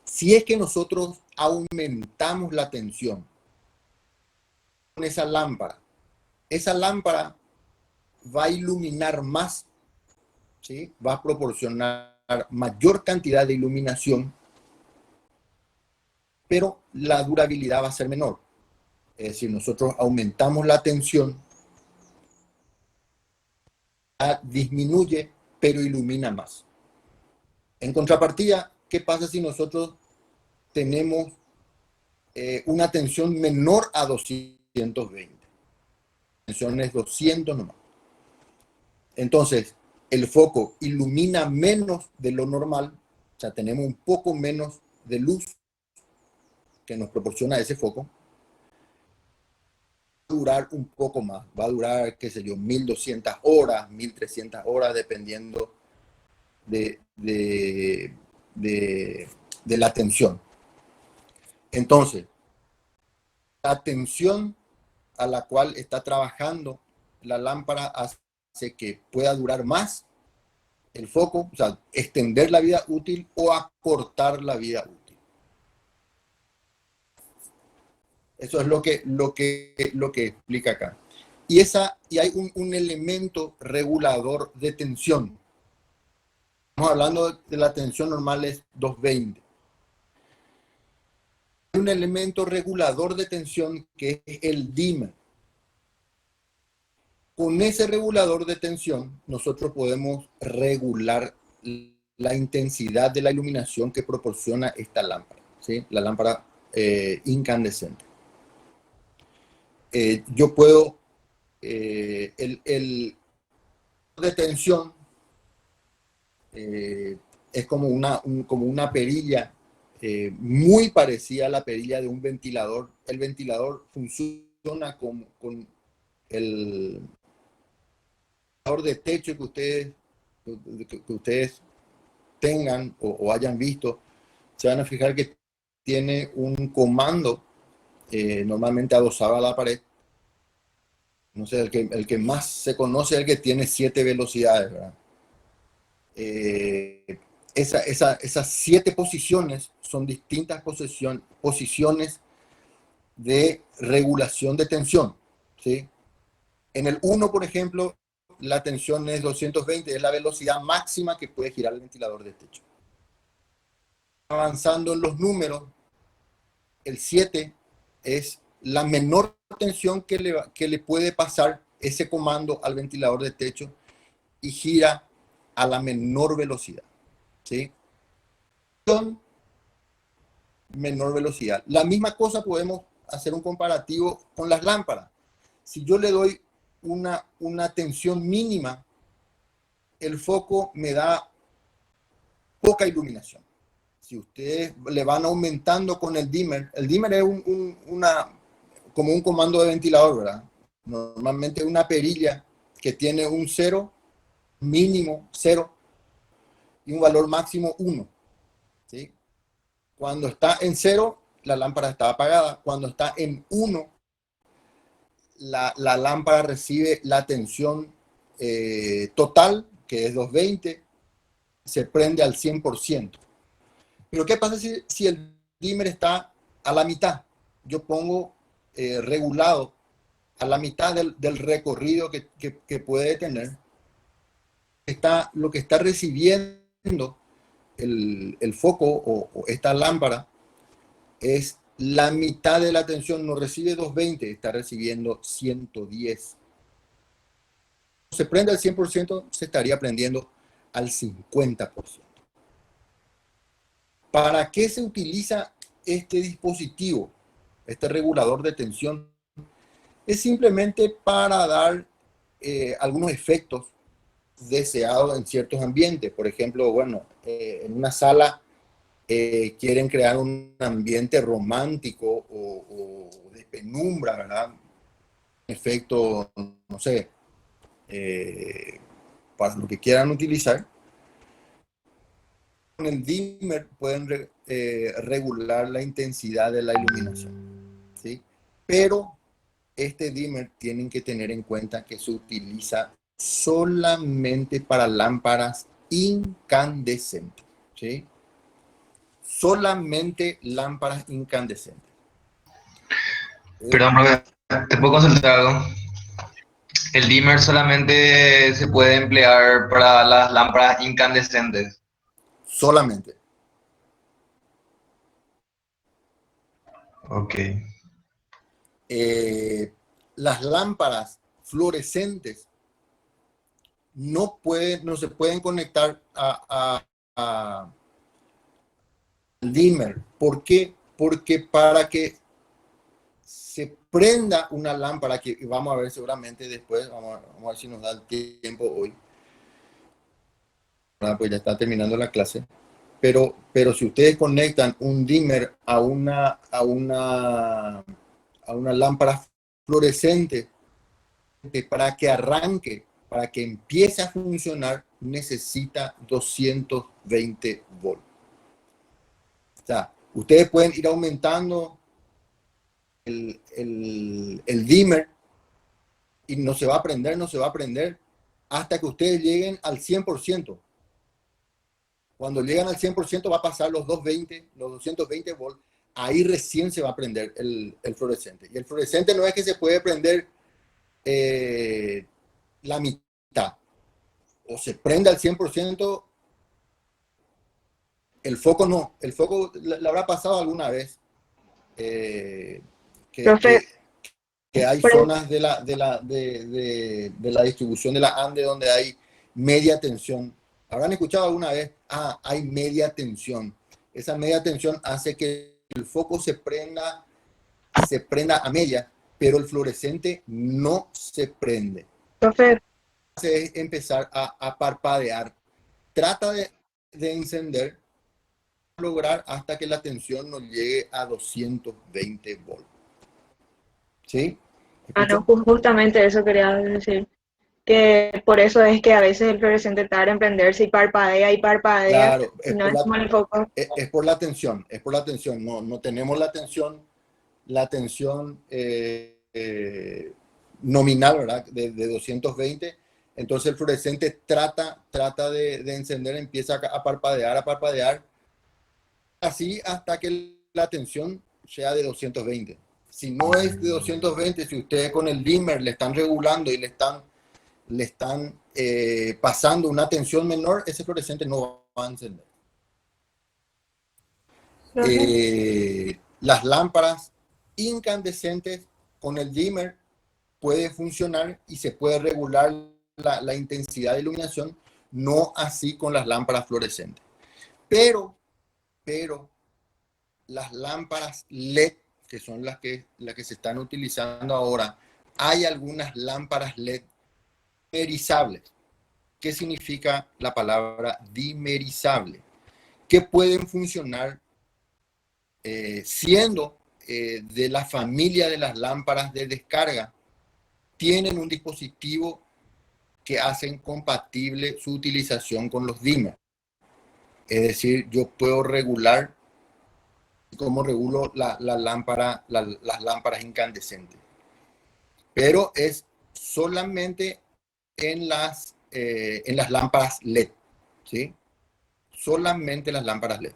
Si es que nosotros aumentamos la tensión con esa lámpara va a iluminar más, ¿sí? Va a proporcionar mayor cantidad de iluminación, pero la durabilidad va a ser menor. Es decir, nosotros aumentamos la tensión, disminuye, pero ilumina más. En contrapartida, ¿qué pasa si nosotros tenemos una tensión menor a 220? La tensión es 200 nomás. Entonces, el foco ilumina menos de lo normal, o sea, tenemos un poco menos de luz que nos proporciona ese foco. Va a durar un poco más, va a durar, qué sé yo, 1200 horas, 1300 horas, dependiendo de la tensión. Entonces, la tensión a la cual está trabajando la lámpara hace que pueda durar más el foco, o sea, extender la vida útil o acortar la vida útil. Eso es lo que explica acá. Y hay un elemento regulador de tensión. Estamos hablando de la tensión normal es 220. Hay un elemento regulador de tensión que es el dimmer. Con ese regulador de tensión, nosotros podemos regular la intensidad de la iluminación que proporciona esta lámpara, ¿sí? La lámpara incandescente. Yo puedo, el de tensión es como una perilla muy parecida a la perilla de un ventilador. El ventilador funciona con el de techo que ustedes tengan o hayan visto. Se van a fijar que tiene un comando normalmente adosado a la pared. No sé, el que más se conoce es el que tiene 7 velocidades, ¿verdad? Esas 7 posiciones son distintas posiciones de regulación de tensión, ¿sí? En el 1, por ejemplo, la tensión es 220, es la velocidad máxima que puede girar el ventilador de techo. Avanzando en los números, el 7 es la menor tensión que le puede pasar ese comando al ventilador de techo y gira a la menor velocidad, ¿sí? Menor velocidad. La misma cosa podemos hacer un comparativo con las lámparas. Si yo le doy una tensión mínima, el foco me da poca iluminación. Si ustedes le van aumentando con el dimmer es como un comando de ventilador, ¿verdad? Normalmente una perilla que tiene un 0, mínimo 0, y un valor máximo 1. ¿Sí? Cuando está en 0, la lámpara está apagada. Cuando está en 1, la lámpara recibe la tensión total, que es 220, se prende al 100%. Pero ¿qué pasa si el dimmer está a la mitad? Yo pongo regulado a la mitad del recorrido que puede tener. Lo que está recibiendo el foco o esta lámpara es la mitad de la tensión. No recibe 220, está recibiendo 110. Se prende al 100%, se estaría prendiendo al 50%. ¿Para qué se utiliza este dispositivo, este regulador de tensión? Es simplemente para dar algunos efectos deseados en ciertos ambientes. Por ejemplo, bueno, en una sala quieren crear un ambiente romántico o de penumbra, ¿verdad? Efecto, no sé, para lo que quieran utilizar. Con el dimmer pueden regular la intensidad de la iluminación, ¿sí? Pero este dimmer tienen que tener en cuenta que se utiliza solamente para lámparas incandescentes, ¿sí? Solamente lámparas incandescentes. Perdón, profe, ¿te puedo consultar algo? El dimmer solamente se puede emplear para las lámparas incandescentes. Solamente. Ok. Las lámparas fluorescentes no se pueden conectar al dimmer. ¿Por qué? Porque para que se prenda una lámpara, que vamos a ver seguramente después, vamos a ver si nos da el tiempo hoy, pues ya está terminando la clase, pero si ustedes conectan un dimmer a una lámpara fluorescente, para que arranque, para que empiece a funcionar, necesita 220 volts. O sea, ustedes pueden ir aumentando el dimmer y no se va a prender hasta que ustedes lleguen al 100%. Cuando llegan al 100% va a pasar los 220 volts, ahí recién se va a prender el fluorescente. Y el fluorescente no es que se puede prender la mitad, o se prende al 100%, el foco no, el foco le habrá pasado alguna vez que hay zonas de la distribución de la ANDE donde hay media tensión. ¿Habrán escuchado alguna vez? Hay media tensión. Esa media tensión hace que el foco se prenda a media, pero el fluorescente no se prende. Profe, Es empezar a parpadear. Trata de encender, lograr hasta que la tensión no llegue a 220 volts. ¿Sí? no, justamente eso quería decir. Que por eso es que a veces el fluorescente tarda en prenderse y parpadea. Claro, Y no es como el foco. es por la tensión, no tenemos la tensión nominal, ¿verdad? De 220. Entonces el fluorescente trata de encender, empieza a parpadear, así hasta que la tensión sea de 220. Si no es de 220, si ustedes con el dimmer le están regulando y le están pasando una tensión menor, ese fluorescente no va a encender. Las lámparas incandescentes con el dimmer puede funcionar y se puede regular la intensidad de iluminación, no así con las lámparas fluorescentes. Pero las lámparas LED, que son las que se están utilizando ahora, hay algunas lámparas LED dimerizables. ¿Qué significa la palabra dimerizable? que pueden funcionar siendo de la familia de las lámparas de descarga, tienen un dispositivo que hacen compatible su utilización con los dimmer. Es decir, yo puedo regular cómo regulo las lámparas incandescentes. Pero es solamente en las lámparas LED, ¿sí? Solamente las lámparas LED.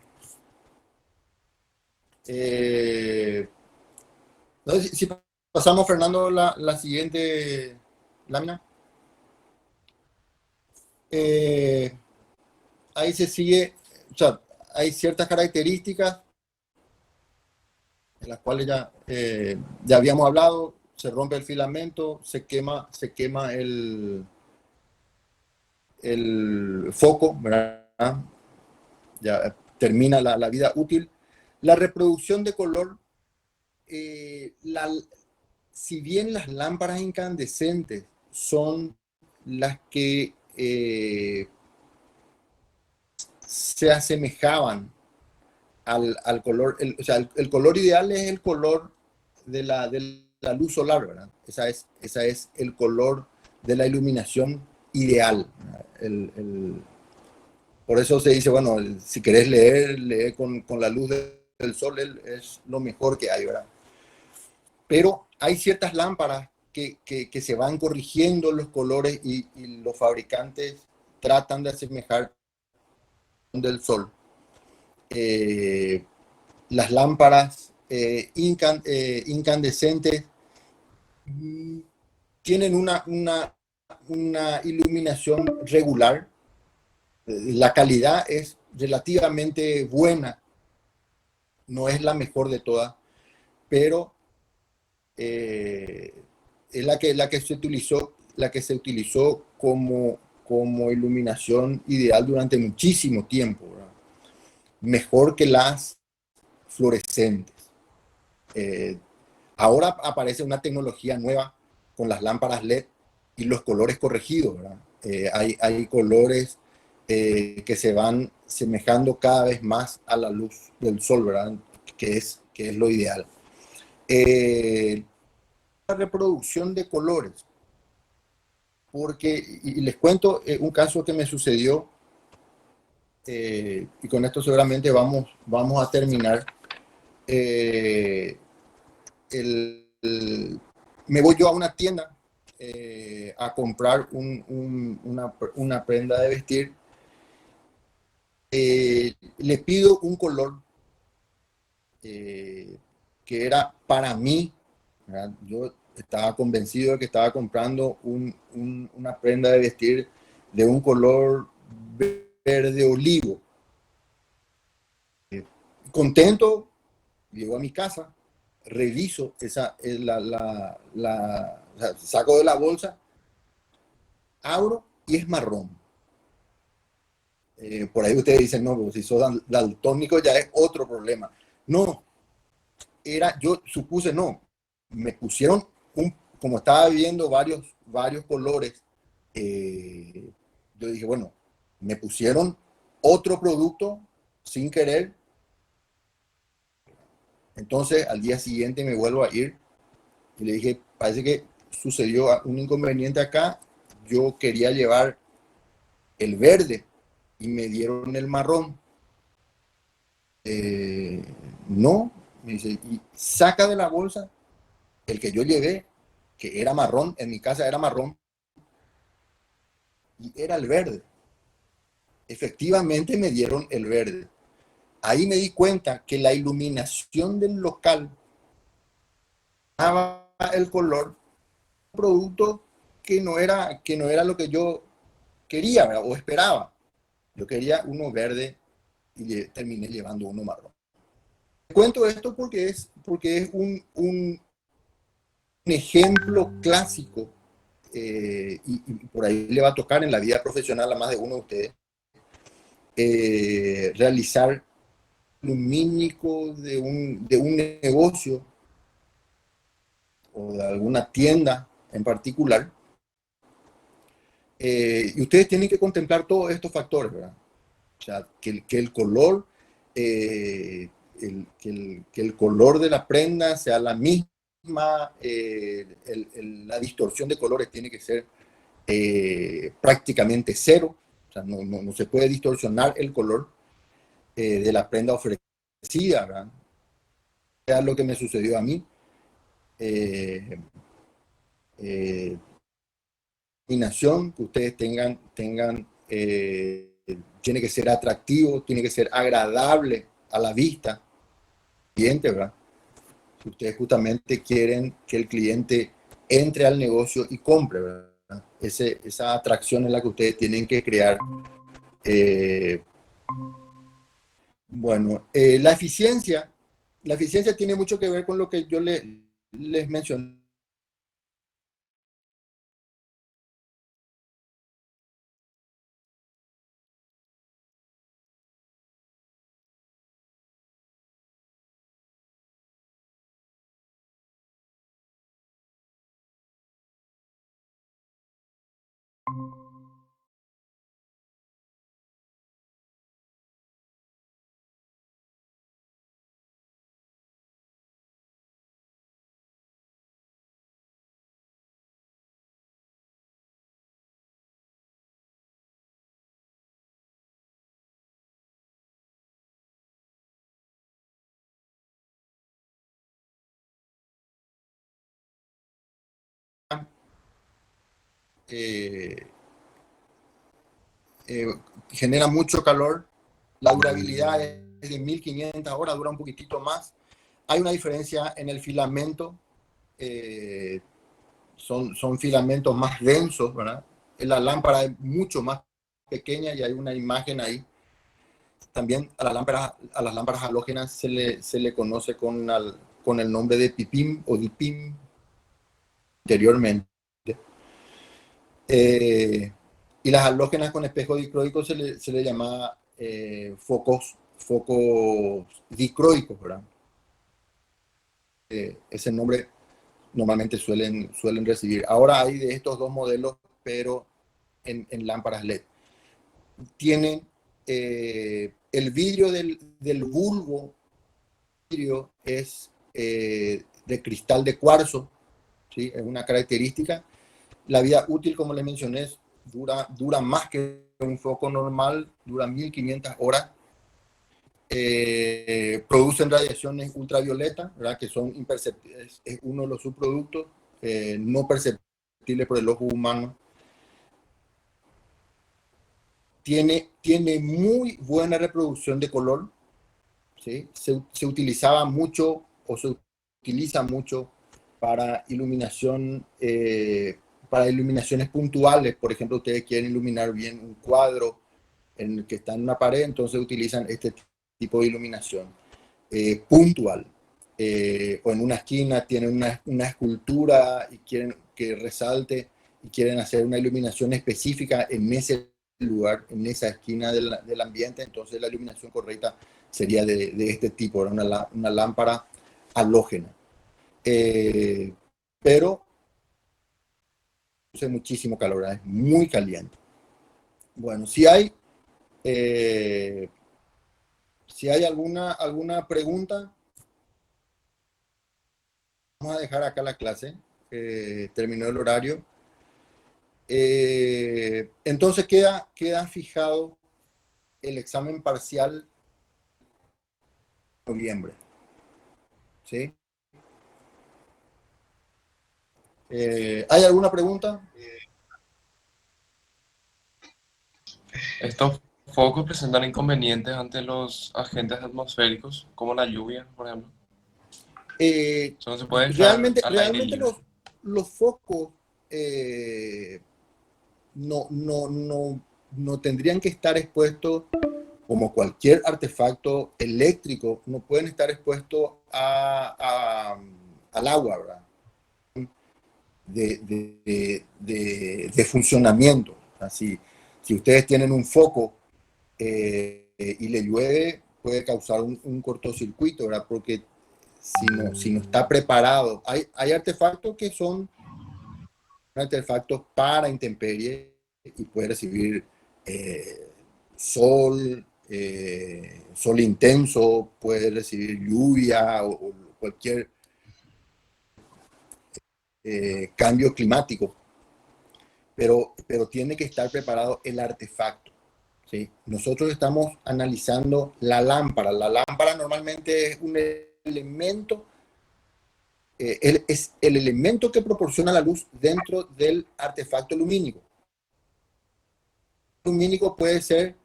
No sé si pasamos, Fernando, la siguiente lámina. Ahí se sigue, o sea, hay ciertas características de las cuales ya habíamos hablado. Se rompe el filamento, se quema el foco, ¿verdad? Ya termina la vida útil. La reproducción de color, si bien las lámparas incandescentes son las que se asemejaban al color, o sea, el color ideal es el color de la luz solar, ¿verdad? Esa es el color de la iluminación ideal. Por eso se dice, bueno, si querés leer con la luz del sol es lo mejor que hay, ¿verdad? Pero hay ciertas lámparas que se van corrigiendo los colores y los fabricantes tratan de asemejar del sol. Las lámparas incandescentes tienen una iluminación regular. La calidad es relativamente buena, no es la mejor de todas, pero es la que se utilizó como iluminación ideal durante muchísimo tiempo, ¿verdad? Mejor que las fluorescentes. Ahora aparece una tecnología nueva con las lámparas LED y los colores corregidos, ¿verdad? Hay colores que se van semejando cada vez más a la luz del sol, ¿verdad? Que es lo ideal. La reproducción de colores, porque, y les cuento un caso que me sucedió, y con esto seguramente vamos a terminar. Me voy yo a una tienda a comprar una prenda de vestir. Le pido un color que era para mí, ¿verdad? Yo estaba convencido de que estaba comprando una prenda de vestir de un color verde olivo. Contento, llego a mi casa, reviso saco de la bolsa, abro y es marrón. Por ahí ustedes dicen, no, pero si sos daltónico ya es otro problema. No, yo supuse, no, me pusieron, como estaba viendo varios colores, yo dije, bueno, me pusieron otro producto sin querer. Entonces, al día siguiente me vuelvo a ir y le dije, parece que sucedió un inconveniente acá, yo quería llevar el verde y me dieron el marrón. No, me dice, y saca de la bolsa el que yo llevé, que era marrón, en mi casa era marrón, y era el verde. Efectivamente me dieron el verde. Ahí me di cuenta que la iluminación del local daba el color producto que no era lo que yo quería, ¿verdad? O esperaba. Yo quería uno verde y terminé llevando uno marrón. Cuento esto porque es un ejemplo clásico y por ahí le va a tocar en la vida profesional a más de uno de ustedes realizar lumínico de un negocio o de alguna tienda en particular, y ustedes tienen que contemplar todos estos factores, ¿verdad? O sea, que el color, que el color de la prenda sea la misma, la distorsión de colores tiene que ser prácticamente cero. O sea, no se puede distorsionar el color de la prenda ofrecida, ¿verdad? Es lo que me sucedió a mí. Iluminación que ustedes tengan tiene que ser atractivo, tiene que ser agradable a la vista, cliente, ¿verdad? Si ustedes justamente quieren que el cliente entre al negocio y compre, ¿verdad? Esa atracción es la que ustedes tienen que crear. Bueno, la eficiencia tiene mucho que ver con lo que yo les mencioné. Genera mucho calor, la durabilidad es de 1500 horas, dura un poquitito más. Hay una diferencia en el filamento, son filamentos más densos, ¿verdad? La lámpara es mucho más pequeña y hay una imagen ahí. También a las lámparas halógenas se le conoce con el nombre de pipim o dipim anteriormente. Y las halógenas con espejo dicroico se le llama focos dicroicos, ¿verdad? Ese nombre normalmente suelen recibir. Ahora hay de estos dos modelos, pero en lámparas LED. Tienen el vidrio del bulbo, vidrio es de cristal de cuarzo, ¿sí? Es una característica. La vida útil, como les mencioné, dura más que un foco normal, dura 1500 horas. Producen radiaciones ultravioleta, ¿verdad? Que son imperceptibles, es uno de los subproductos no perceptibles por el ojo humano. Tiene muy buena reproducción de color, ¿sí? Se utilizaba mucho o se utiliza mucho para iluminación, para iluminaciones puntuales. Por ejemplo, ustedes quieren iluminar bien un cuadro en el que está en una pared, entonces utilizan este tipo de iluminación puntual. O en una esquina tienen una escultura y quieren que resalte y quieren hacer una iluminación específica en ese lugar, en esa esquina del ambiente, entonces la iluminación correcta sería de este tipo, una lámpara halógena. Pero hace muchísimo calor, es muy caliente. Bueno, si hay alguna pregunta, vamos a dejar acá la clase. Terminó el horario. Entonces queda fijado el examen parcial en noviembre. ¿Sí? ¿Hay alguna pregunta? Estos focos presentan inconvenientes ante los agentes atmosféricos, como la lluvia, por ejemplo. Eso no se puede dejar Realmente al aire libre. los focos no tendrían que estar expuestos, como cualquier artefacto eléctrico, no pueden estar expuestos al agua, ¿verdad? De funcionamiento. Así, si ustedes tienen un foco y le llueve, puede causar un cortocircuito, ¿verdad? Porque si no está preparado, hay artefactos que son para intemperie y puede recibir sol, sol intenso, puede recibir lluvia o cualquier cambio climático, pero tiene que estar preparado el artefacto, ¿sí? Nosotros estamos analizando la lámpara. La lámpara normalmente es un elemento, es el elemento que proporciona la luz dentro del artefacto lumínico. Lumínico puede ser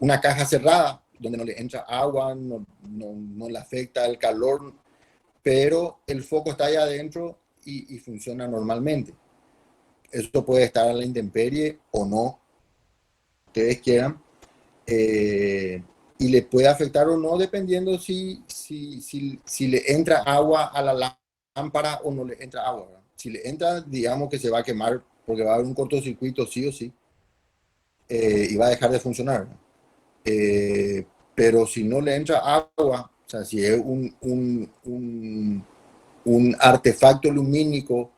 una caja cerrada, donde no le entra agua, no le afecta el calor, pero el foco está allá adentro y funciona normalmente. Esto puede estar a la intemperie o no, ustedes quieran, y le puede afectar o no dependiendo si le entra agua a la lámpara o no le entra agua, ¿verdad? Si le entra, digamos que se va a quemar porque va a haber un cortocircuito sí o sí, y va a dejar de funcionar, ¿no? Pero si no le entra agua, o sea, si es un artefacto lumínico,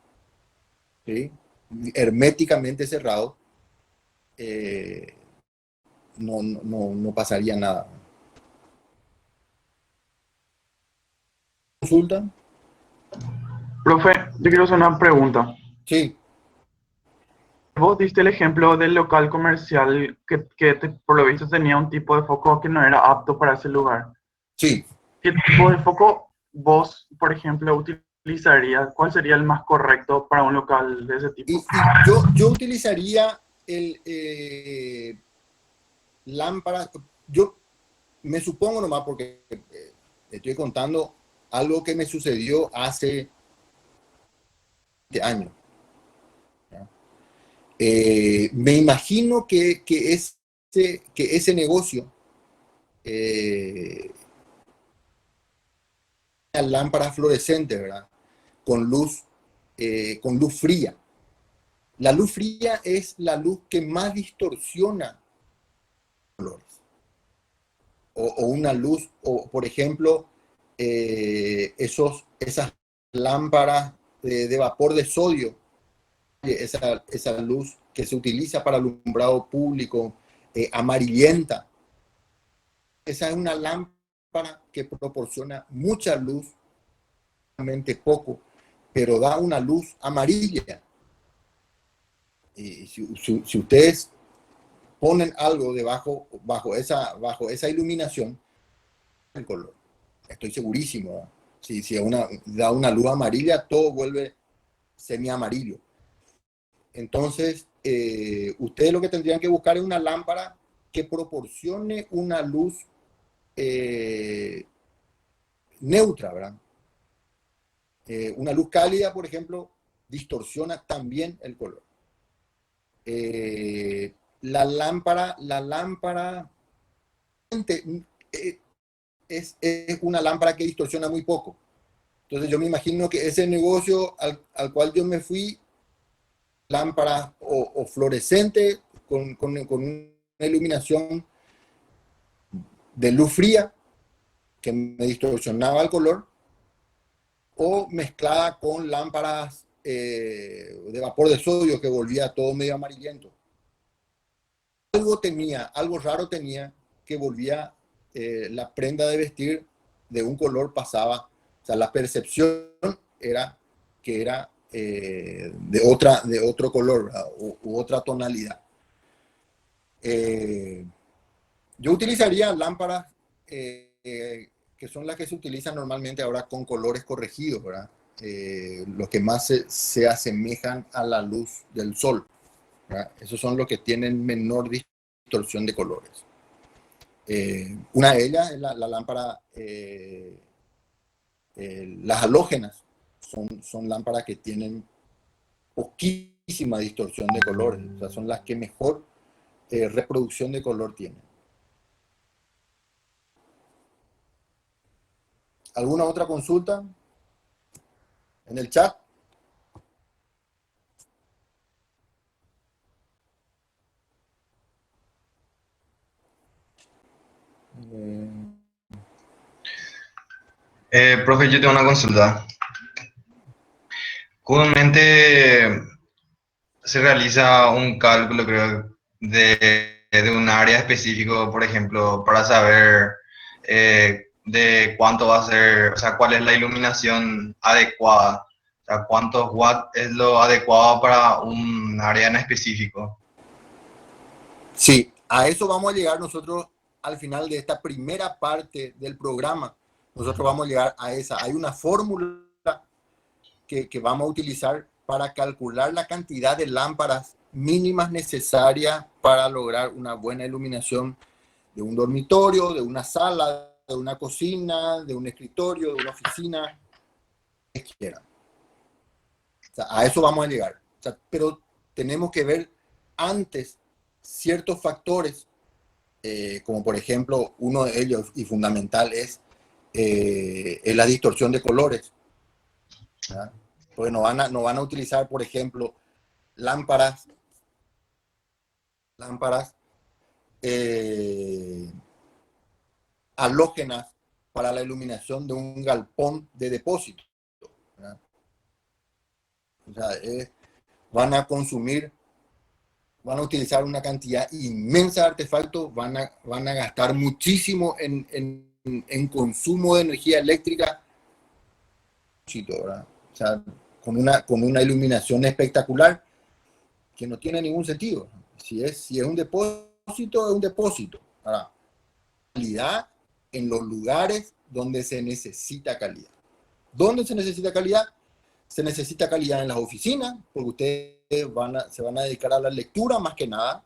¿sí?, herméticamente cerrado, no pasaría nada. ¿Consulta? Profe, yo quiero hacer una pregunta. Sí. Vos diste el ejemplo del local comercial que por lo visto tenía un tipo de foco que no era apto para ese lugar. Sí. ¿Qué tipo de foco vos, por ejemplo, utilizarías? ¿Cuál sería el más correcto para un local de ese tipo? Yo utilizaría lámparas. Yo me supongo nomás, porque estoy contando algo que me sucedió hace 20 años. Me imagino que ese negocio, una lámpara fluorescente, ¿verdad?, con luz fría. La luz fría es la luz que más distorsiona colores. O una luz, o por ejemplo, esas lámparas de vapor de sodio, esa luz que se utiliza para alumbrado público, amarillenta. Esa es una lámpara que proporciona mucha luz, realmente poco, pero da una luz amarilla. Y si ustedes ponen algo bajo esa iluminación, el color, estoy segurísimo, ¿verdad? Si da una luz amarilla, todo vuelve semi amarillo. Entonces, ustedes lo que tendrían que buscar es una lámpara que proporcione una luz neutra, ¿verdad? Una luz cálida, por ejemplo, distorsiona también el color. La lámpara es una lámpara que distorsiona muy poco. Entonces yo me imagino que ese negocio al cual yo me fui, lámpara o fluorescente con una iluminación de luz fría que me distorsionaba el color, o mezclada con lámparas de vapor de sodio que volvía todo medio amarillento. Algo raro tenía, que volvía la prenda de vestir de un color, pasaba, o sea, la percepción era que era de otro color, u otra tonalidad. Yo utilizaría lámparas que son las que se utilizan normalmente ahora con colores corregidos, ¿verdad? Los que más se asemejan a la luz del sol, ¿verdad? Esos son los que tienen menor distorsión de colores. Una de ellas es la lámpara, las halógenas, son lámparas que tienen poquísima distorsión de colores, o sea, son las que mejor reproducción de color tienen. ¿Alguna otra consulta en el chat? Profe, yo tengo una consulta. Comúnmente se realiza un cálculo, creo, de de un área específico, por ejemplo, para saber de cuánto va a ser, o sea, cuál es la iluminación adecuada, o sea, cuántos watts es lo adecuado para un área en específico. Sí, a eso vamos a llegar nosotros al final de esta primera parte del programa. Nosotros vamos a llegar a esa. Hay una fórmula que vamos a utilizar para calcular la cantidad de lámparas mínimas necesarias para lograr una buena iluminación de un dormitorio, de una sala, de una cocina, de un escritorio, de una oficina, que quieran. O sea, a eso vamos a llegar. O sea, pero tenemos que ver antes ciertos factores, como por ejemplo, uno de ellos y fundamental es la distorsión de colores. ¿Verdad? Porque no van a utilizar, por ejemplo, lámparas halógenas para la iluminación de un galpón de depósito. ¿Verdad? O sea, van a utilizar una cantidad inmensa de artefactos, van a gastar muchísimo en consumo de energía eléctrica, ¿verdad? O sea, con una iluminación espectacular que no tiene ningún sentido. Si es un depósito, es un depósito. Ahora, calidad en los lugares donde se necesita calidad. ¿Dónde se necesita calidad? Se necesita calidad en las oficinas, porque ustedes se van a dedicar a la lectura más que nada,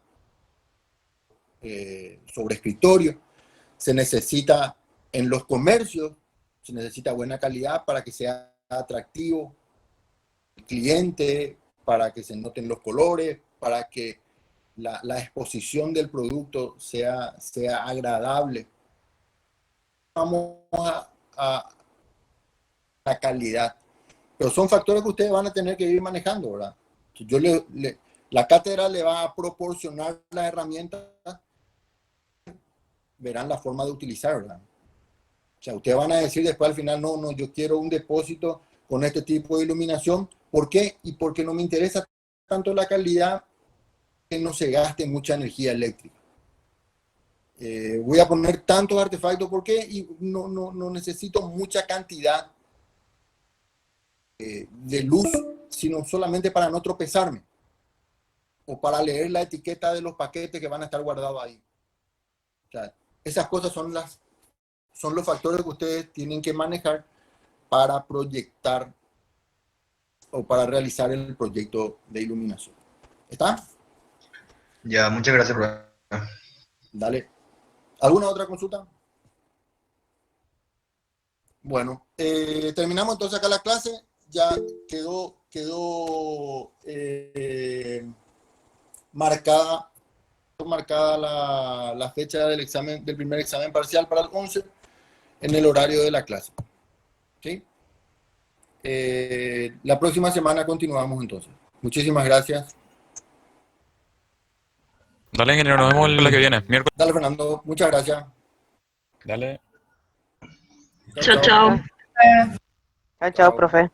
sobre escritorio. Se necesita en los comercios, se necesita buena calidad para que sea atractivo el cliente, para que se noten los colores, para que la exposición del producto sea agradable. Vamos a la calidad. Pero son factores que ustedes van a tener que ir manejando, ¿verdad? La cátedra le va a proporcionar las herramientas, verán la forma de utilizar, ¿verdad? O sea, ustedes van a decir después al final, no, yo quiero un depósito con este tipo de iluminación. ¿Por qué? Y porque no me interesa tanto la calidad, que no se gaste mucha energía eléctrica. Voy a poner tantos artefactos, ¿por qué? Y no necesito mucha cantidad de luz, sino solamente para no tropezarme o para leer la etiqueta de los paquetes que van a estar guardados ahí. O sea, esas cosas son los factores que ustedes tienen que manejar para proyectar o para realizar el proyecto de iluminación. ¿Está? Ya, muchas gracias, profe. Dale. ¿Alguna otra consulta? Bueno, terminamos entonces acá la clase. Ya quedó marcada la fecha del primer examen parcial para el 11 en el horario de la clase. ¿Sí? La próxima semana continuamos entonces. Muchísimas gracias. Dale, ingeniero, nos vemos la que viene, miércoles. Dale, Fernando. Muchas gracias. Dale. Chao, chao. Chao, profe.